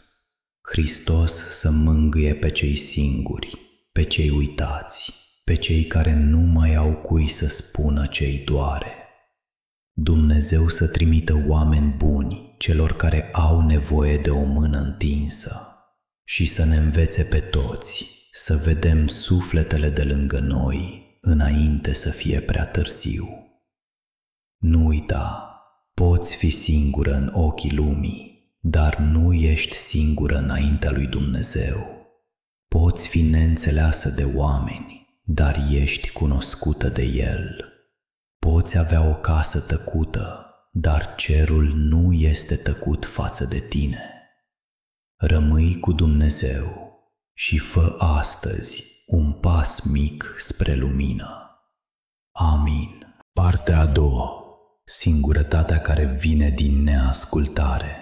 Hristos să mângâie pe cei singuri, pe cei uitați, pe cei care nu mai au cui să spună ce-i doare. Dumnezeu să trimită oameni buni celor care au nevoie de o mână întinsă și să ne învețe pe toți să vedem sufletele de lângă noi înainte să fie prea târziu. Nu uita, poți fi singură în ochii lumii, dar nu ești singură înaintea lui Dumnezeu. Poți fi neînțeleasă de oameni, dar ești cunoscută de El. Poți avea o casă tăcută, dar cerul nu este tăcut față de tine. Rămâi cu Dumnezeu și fă astăzi un pas mic spre lumină. Amin. Partea a doua. Singurătatea care vine din neascultare.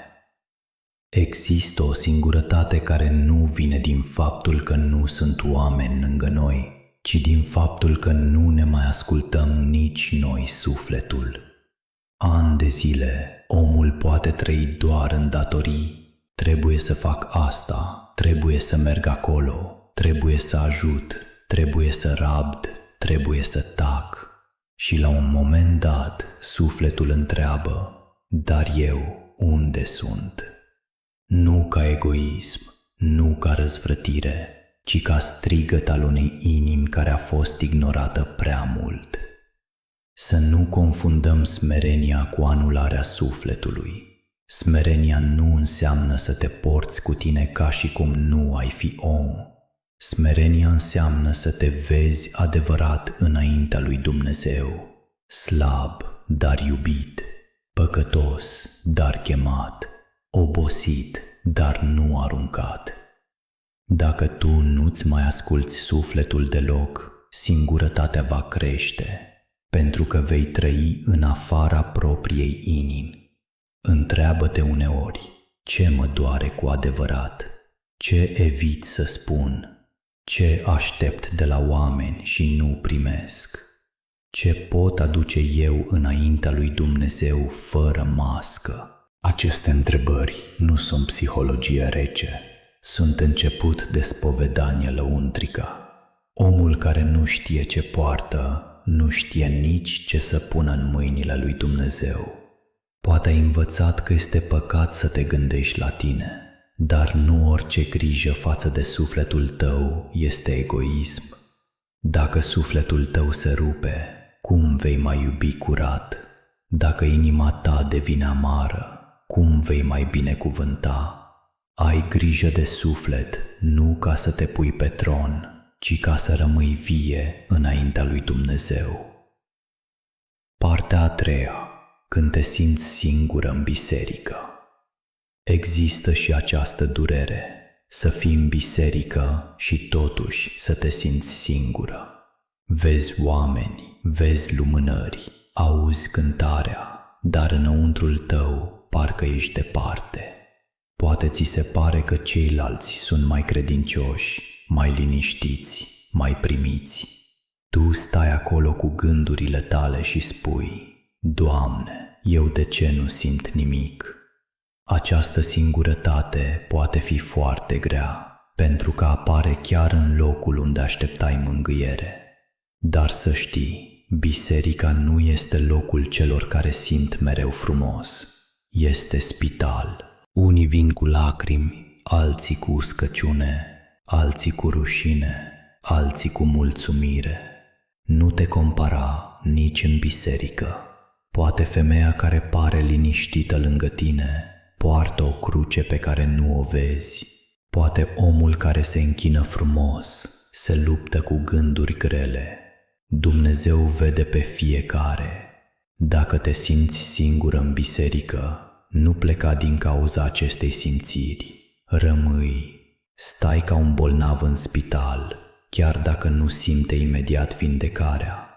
Există o singurătate care nu vine din faptul că nu sunt oameni lângă noi, ci din faptul că nu ne mai ascultăm nici noi sufletul. Ani de zile, omul poate trăi doar în datorii. Trebuie să fac asta, trebuie să merg acolo, trebuie să ajut, trebuie să rabd, trebuie să tac. Și la un moment dat, sufletul întreabă: dar eu unde sunt? Nu ca egoism, nu ca răzvrătire, ci ca strigăt al unei inimi care a fost ignorată prea mult. Să nu confundăm smerenia cu anularea sufletului. Smerenia nu înseamnă să te porți cu tine ca și cum nu ai fi om. Smerenia înseamnă să te vezi adevărat înaintea lui Dumnezeu, slab, dar iubit, păcătos, dar chemat, obosit, dar nu aruncat. Dacă tu nu-ți mai asculți sufletul deloc, singurătatea va crește, pentru că vei trăi în afara propriei inimi. Întreabă-te uneori, ce mă doare cu adevărat? Ce evit să spun? Ce aștept de la oameni și nu primesc? Ce pot aduce eu înaintea lui Dumnezeu fără mască? Aceste întrebări nu sunt psihologie rece, sunt început de spovedanie lăuntrică. Omul care nu știe ce poartă, nu știe nici ce să pună în mâinile lui Dumnezeu. Poate ai învățat că este păcat să te gândești la tine, dar nu orice grijă față de sufletul tău este egoism. Dacă sufletul tău se rupe, cum vei mai iubi curat? Dacă inima ta devine amară, cum vei mai binecuvânta? Ai grijă de suflet, nu ca să te pui pe tron, ci ca să rămâi vie înaintea lui Dumnezeu. Partea a treia. Când te simți singură în biserică. Există și această durere, să fii în biserică și totuși să te simți singură. Vezi oameni, vezi lumânări, auzi cântarea, dar înăuntrul tău parcă ești departe. Poate ți se pare că ceilalți sunt mai credincioși, mai liniștiți, mai primiți. Tu stai acolo cu gândurile tale și spui, Doamne, eu de ce nu simt nimic? Această singurătate poate fi foarte grea, pentru că apare chiar în locul unde așteptai mângâiere. Dar să știi, biserica nu este locul celor care simt mereu frumos. Este spital. Unii vin cu lacrimi, alții cu uscăciune, alții cu rușine, alții cu mulțumire. Nu te compara nici în biserică. Poate femeia care pare liniștită lângă tine poartă o cruce pe care nu o vezi. Poate omul care se închină frumos se luptă cu gânduri grele. Dumnezeu vede pe fiecare. Dacă te simți singură în biserică, nu pleca din cauza acestei simțiri. Rămâi, stai ca un bolnav în spital, chiar dacă nu simte imediat vindecarea.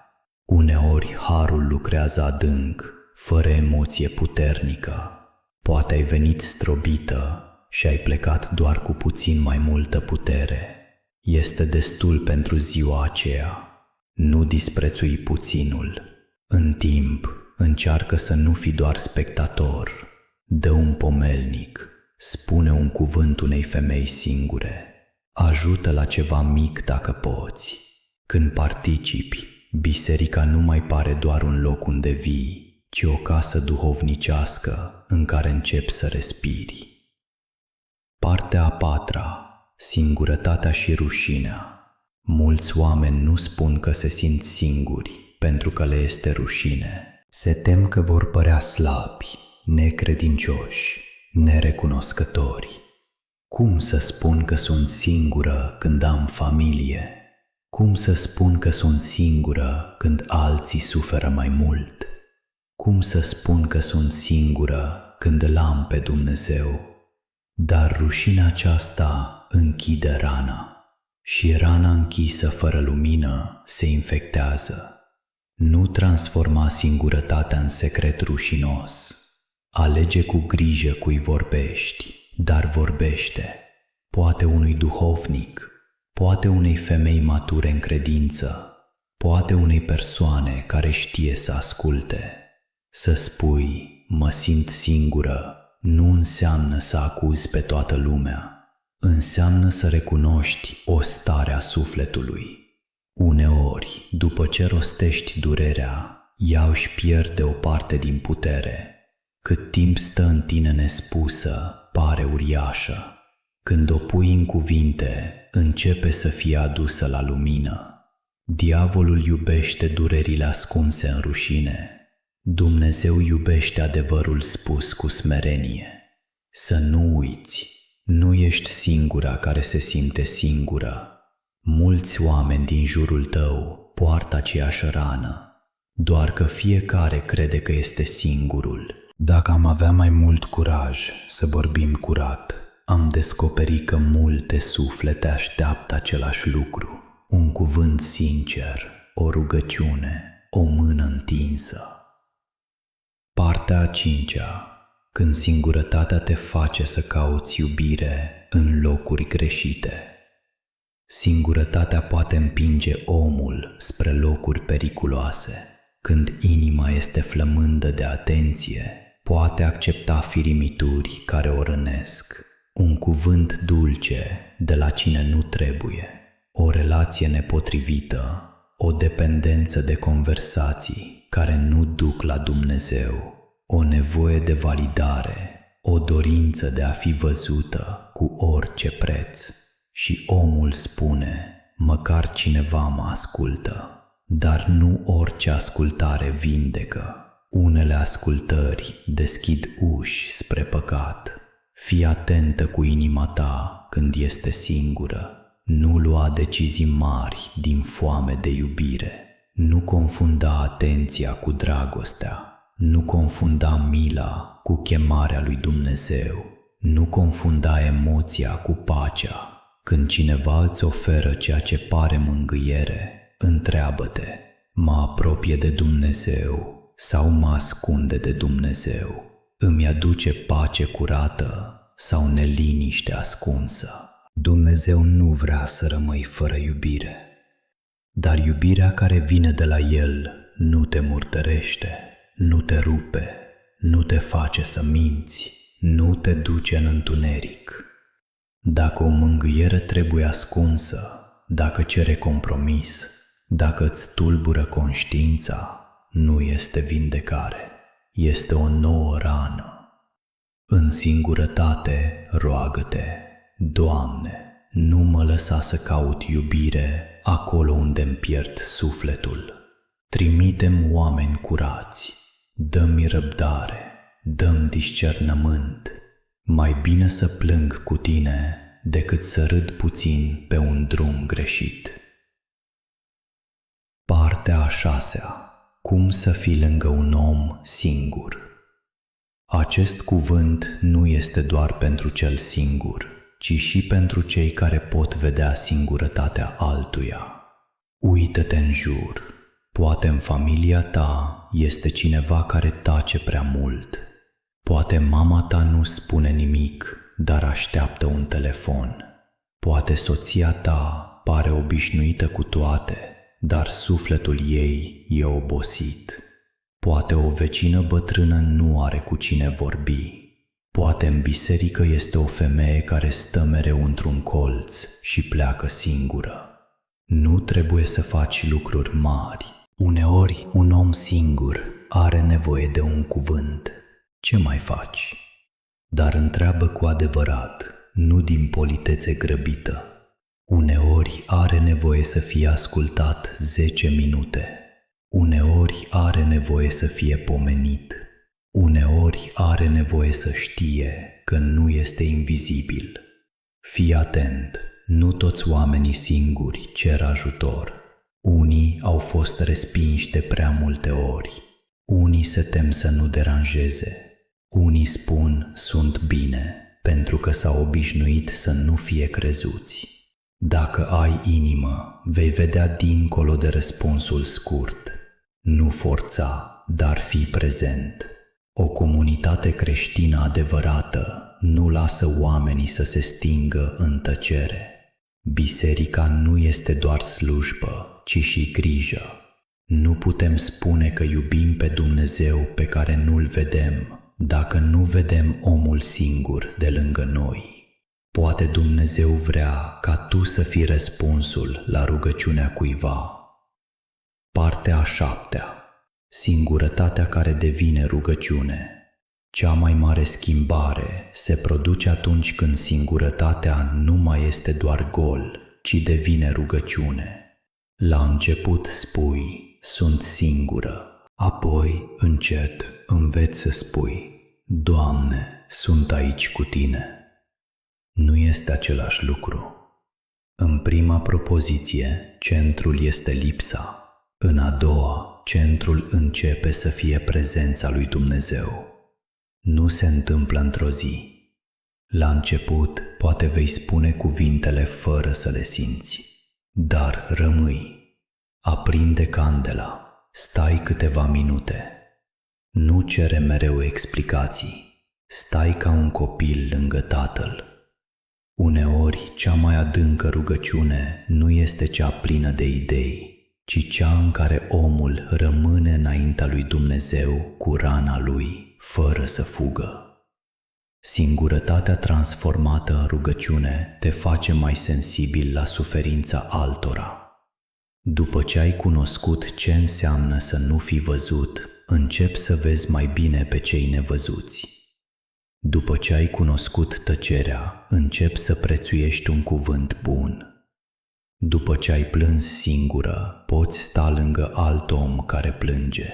Uneori harul lucrează adânc, fără emoție puternică. Poate ai venit zdrobită și ai plecat doar cu puțin mai multă putere. Este destul pentru ziua aceea. Nu disprețui puținul. În timp, încearcă să nu fii doar spectator. Dă un pomelnic, spune un cuvânt unei femei singure. Ajută la ceva mic dacă poți. Când participi, biserica nu mai pare doar un loc unde vii, ci o casă duhovnicească în care începi să respiri. Partea a patra. Singurătatea și rușinea. Mulți oameni nu spun că se simt singuri pentru că le este rușine. Se tem că vor părea slabi, necredincioși, nerecunoscători. Cum să spun că sunt singură când am familie? Cum să spun că sunt singură când alții suferă mai mult? Cum să spun că sunt singură când îl am pe Dumnezeu? Dar rușinea aceasta închide rana și rana închisă fără lumină se infectează. Nu transforma singurătatea în secret rușinos. Alege cu grijă cui vorbești, dar vorbește. Poate unui duhovnic, poate unei femei mature în credință, poate unei persoane care știe să asculte. Să spui, mă simt singură, nu înseamnă să acuzi pe toată lumea. Înseamnă să recunoști o stare a sufletului. Uneori, după ce rostești durerea, ea își pierde o parte din putere. Cât timp stă în tine nespusă, pare uriașă. Când o pui în cuvinte, începe să fie adusă la lumină. Diavolul iubește durerile ascunse în rușine. Dumnezeu iubește adevărul spus cu smerenie. Să nu uiți, nu ești singura care se simte singură. Mulți oameni din jurul tău poartă aceeași rană, doar că fiecare crede că este singurul. Dacă am avea mai mult curaj să vorbim curat, am descoperit că multe suflete așteaptă același lucru, un cuvânt sincer, o rugăciune, o mână întinsă. Partea a 5-a. Când singurătatea te face să cauți iubire în locuri greșite. Singurătatea poate împinge omul spre locuri periculoase. Când inima este flămândă de atenție, poate accepta firimituri care o rănesc. Un cuvânt dulce de la cine nu trebuie, o relație nepotrivită, o dependență de conversații care nu duc la Dumnezeu, o nevoie de validare, o dorință de a fi văzută cu orice preț. Și omul spune, măcar cineva mă ascultă, dar nu orice ascultare vindecă. Unele ascultări deschid uși spre păcat. Fii atentă cu inima ta când este singură. Nu lua decizii mari din foame de iubire. Nu confunda atenția cu dragostea. Nu confunda mila cu chemarea lui Dumnezeu. Nu confunda emoția cu pacea. Când cineva îți oferă ceea ce pare mângâiere, întreabă-te, mă apropie de Dumnezeu sau mă ascunde de Dumnezeu? Îmi aduce pace curată sau neliniște ascunsă? Dumnezeu nu vrea să rămâi fără iubire, dar iubirea care vine de la El nu te murdărește, nu te rupe, nu te face să minți, nu te duce în întuneric. Dacă o mângâiere trebuie ascunsă, dacă cere compromis, dacă îți tulbură conștiința, nu este vindecare, este o nouă rană. În singurătate roagă-te, Doamne, nu mă lăsa să caut iubire acolo unde îmi pierd sufletul. Trimite-mi oameni curați, dă-mi răbdare, dă-mi discernământ. Mai bine să plâng cu tine decât să râd puțin pe un drum greșit. Partea a 6-a. Cum să fii lângă un om singur? Acest cuvânt nu este doar pentru cel singur, ci și pentru cei care pot vedea singurătatea altuia. Uită-te în jur. Poate în familia ta este cineva care tace prea mult. Poate mama ta nu spune nimic, dar așteaptă un telefon. Poate soția ta pare obișnuită cu toate, dar sufletul ei e obosit. Poate o vecină bătrână nu are cu cine vorbi. Poate în biserică este o femeie care stă mereu într-un colț și pleacă singură. Nu trebuie să faci lucruri mari. Uneori un om singur are nevoie de un cuvânt. Ce mai faci? Dar întreabă cu adevărat, nu din politețe grăbită. Uneori are nevoie să fie ascultat 10 minute. Uneori are nevoie să fie pomenit. Uneori are nevoie să știe că nu este invizibil. Fii atent, nu toți oamenii singuri cer ajutor. Unii au fost respinși de prea multe ori. Unii se tem să nu deranjeze. Unii spun sunt bine, pentru că s-au obișnuit să nu fie crezuți. Dacă ai inimă, vei vedea dincolo de răspunsul scurt. Nu forța, dar fii prezent. O comunitate creștină adevărată nu lasă oamenii să se stingă în tăcere. Biserica nu este doar slujbă, ci și grijă. Nu putem spune că iubim pe Dumnezeu pe care nu-L vedem, dacă nu vedem omul singur de lângă noi. Poate Dumnezeu vrea ca tu să fii răspunsul la rugăciunea cuiva. Partea a 7-a. Singurătatea care devine rugăciune. Cea mai mare schimbare se produce atunci când singurătatea nu mai este doar gol, ci devine rugăciune. La început spui, sunt singură. Apoi, încet, înveți să spui, Doamne, sunt aici cu Tine. Nu este același lucru. În prima propoziție, centrul este lipsa. În a doua, centrul începe să fie prezența lui Dumnezeu. Nu se întâmplă într-o zi. La început, poate vei spune cuvintele fără să le simți, dar rămâi. Aprinde candela, stai câteva minute. Nu cere mereu explicații, stai ca un copil lângă tatăl. Uneori, cea mai adâncă rugăciune nu este cea plină de idei, ci cea în care omul rămâne înaintea lui Dumnezeu cu rana lui, fără să fugă. Singurătatea transformată în rugăciune te face mai sensibil la suferința altora. După ce ai cunoscut ce înseamnă să nu fi văzut, începi să vezi mai bine pe cei nevăzuți. După ce ai cunoscut tăcerea, începi să prețuiești un cuvânt bun. După ce ai plâns singură, poți sta lângă alt om care plânge.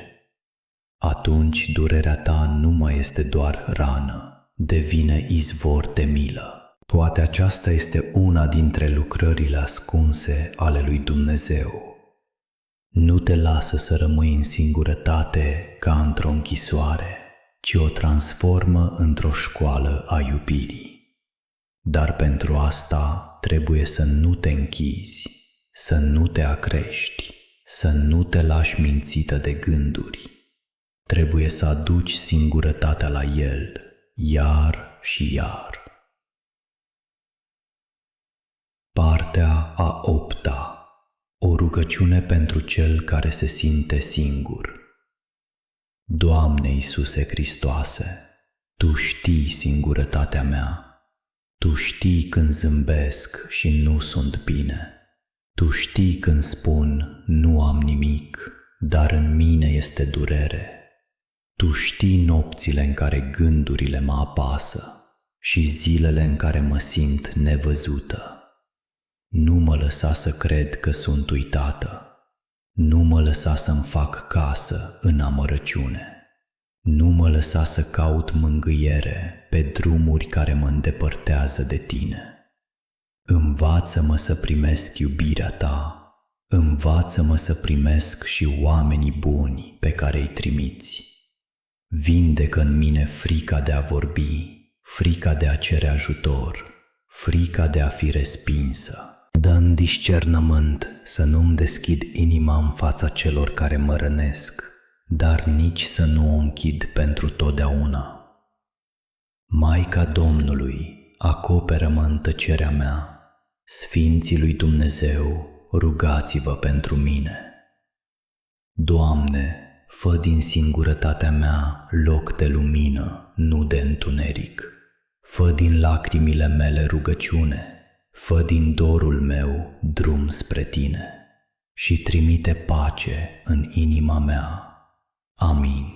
Atunci durerea ta nu mai este doar rană, devine izvor de milă. Poate aceasta este una dintre lucrările ascunse ale lui Dumnezeu. Nu te lasă să rămâi în singurătate ca într-o închisoare, ci o transformă într-o școală a iubirii. Dar pentru asta trebuie să nu te închizi, să nu te acrești, să nu te lași mințită de gânduri. Trebuie să aduci singurătatea la El, iar și iar. Partea a 8-a. O rugăciune pentru cel care se simte singur. Doamne Iisuse Hristoase, Tu știi singurătatea mea. Tu știi când zâmbesc și nu sunt bine. Tu știi când spun nu am nimic, dar în mine este durere. Tu știi nopțile în care gândurile mă apasă și zilele în care mă simt nevăzută. Nu mă lăsa să cred că sunt uitată. Nu mă lăsa să-mi fac casă în amărăciune. Nu mă lăsa să caut mângâiere pe drumuri care mă îndepărtează de Tine. Învață-mă să primesc iubirea Ta. Învață-mă să primesc și oamenii buni pe care îi trimiți. Vindecă în mine frica de a vorbi, frica de a cere ajutor, frica de a fi respinsă. Dă-mi discernământ să nu-mi deschid inima în fața celor care mă rănesc, dar nici să nu o închid pentru totdeauna. Maica Domnului, acoperă-mă în tăcerea mea. Sfinții lui Dumnezeu, rugați-vă pentru mine. Doamne, fă din singurătatea mea loc de lumină, nu de întuneric. Fă din lacrimile mele rugăciune. Fă din dorul meu drum spre Tine și trimite pace în inima mea. Amin.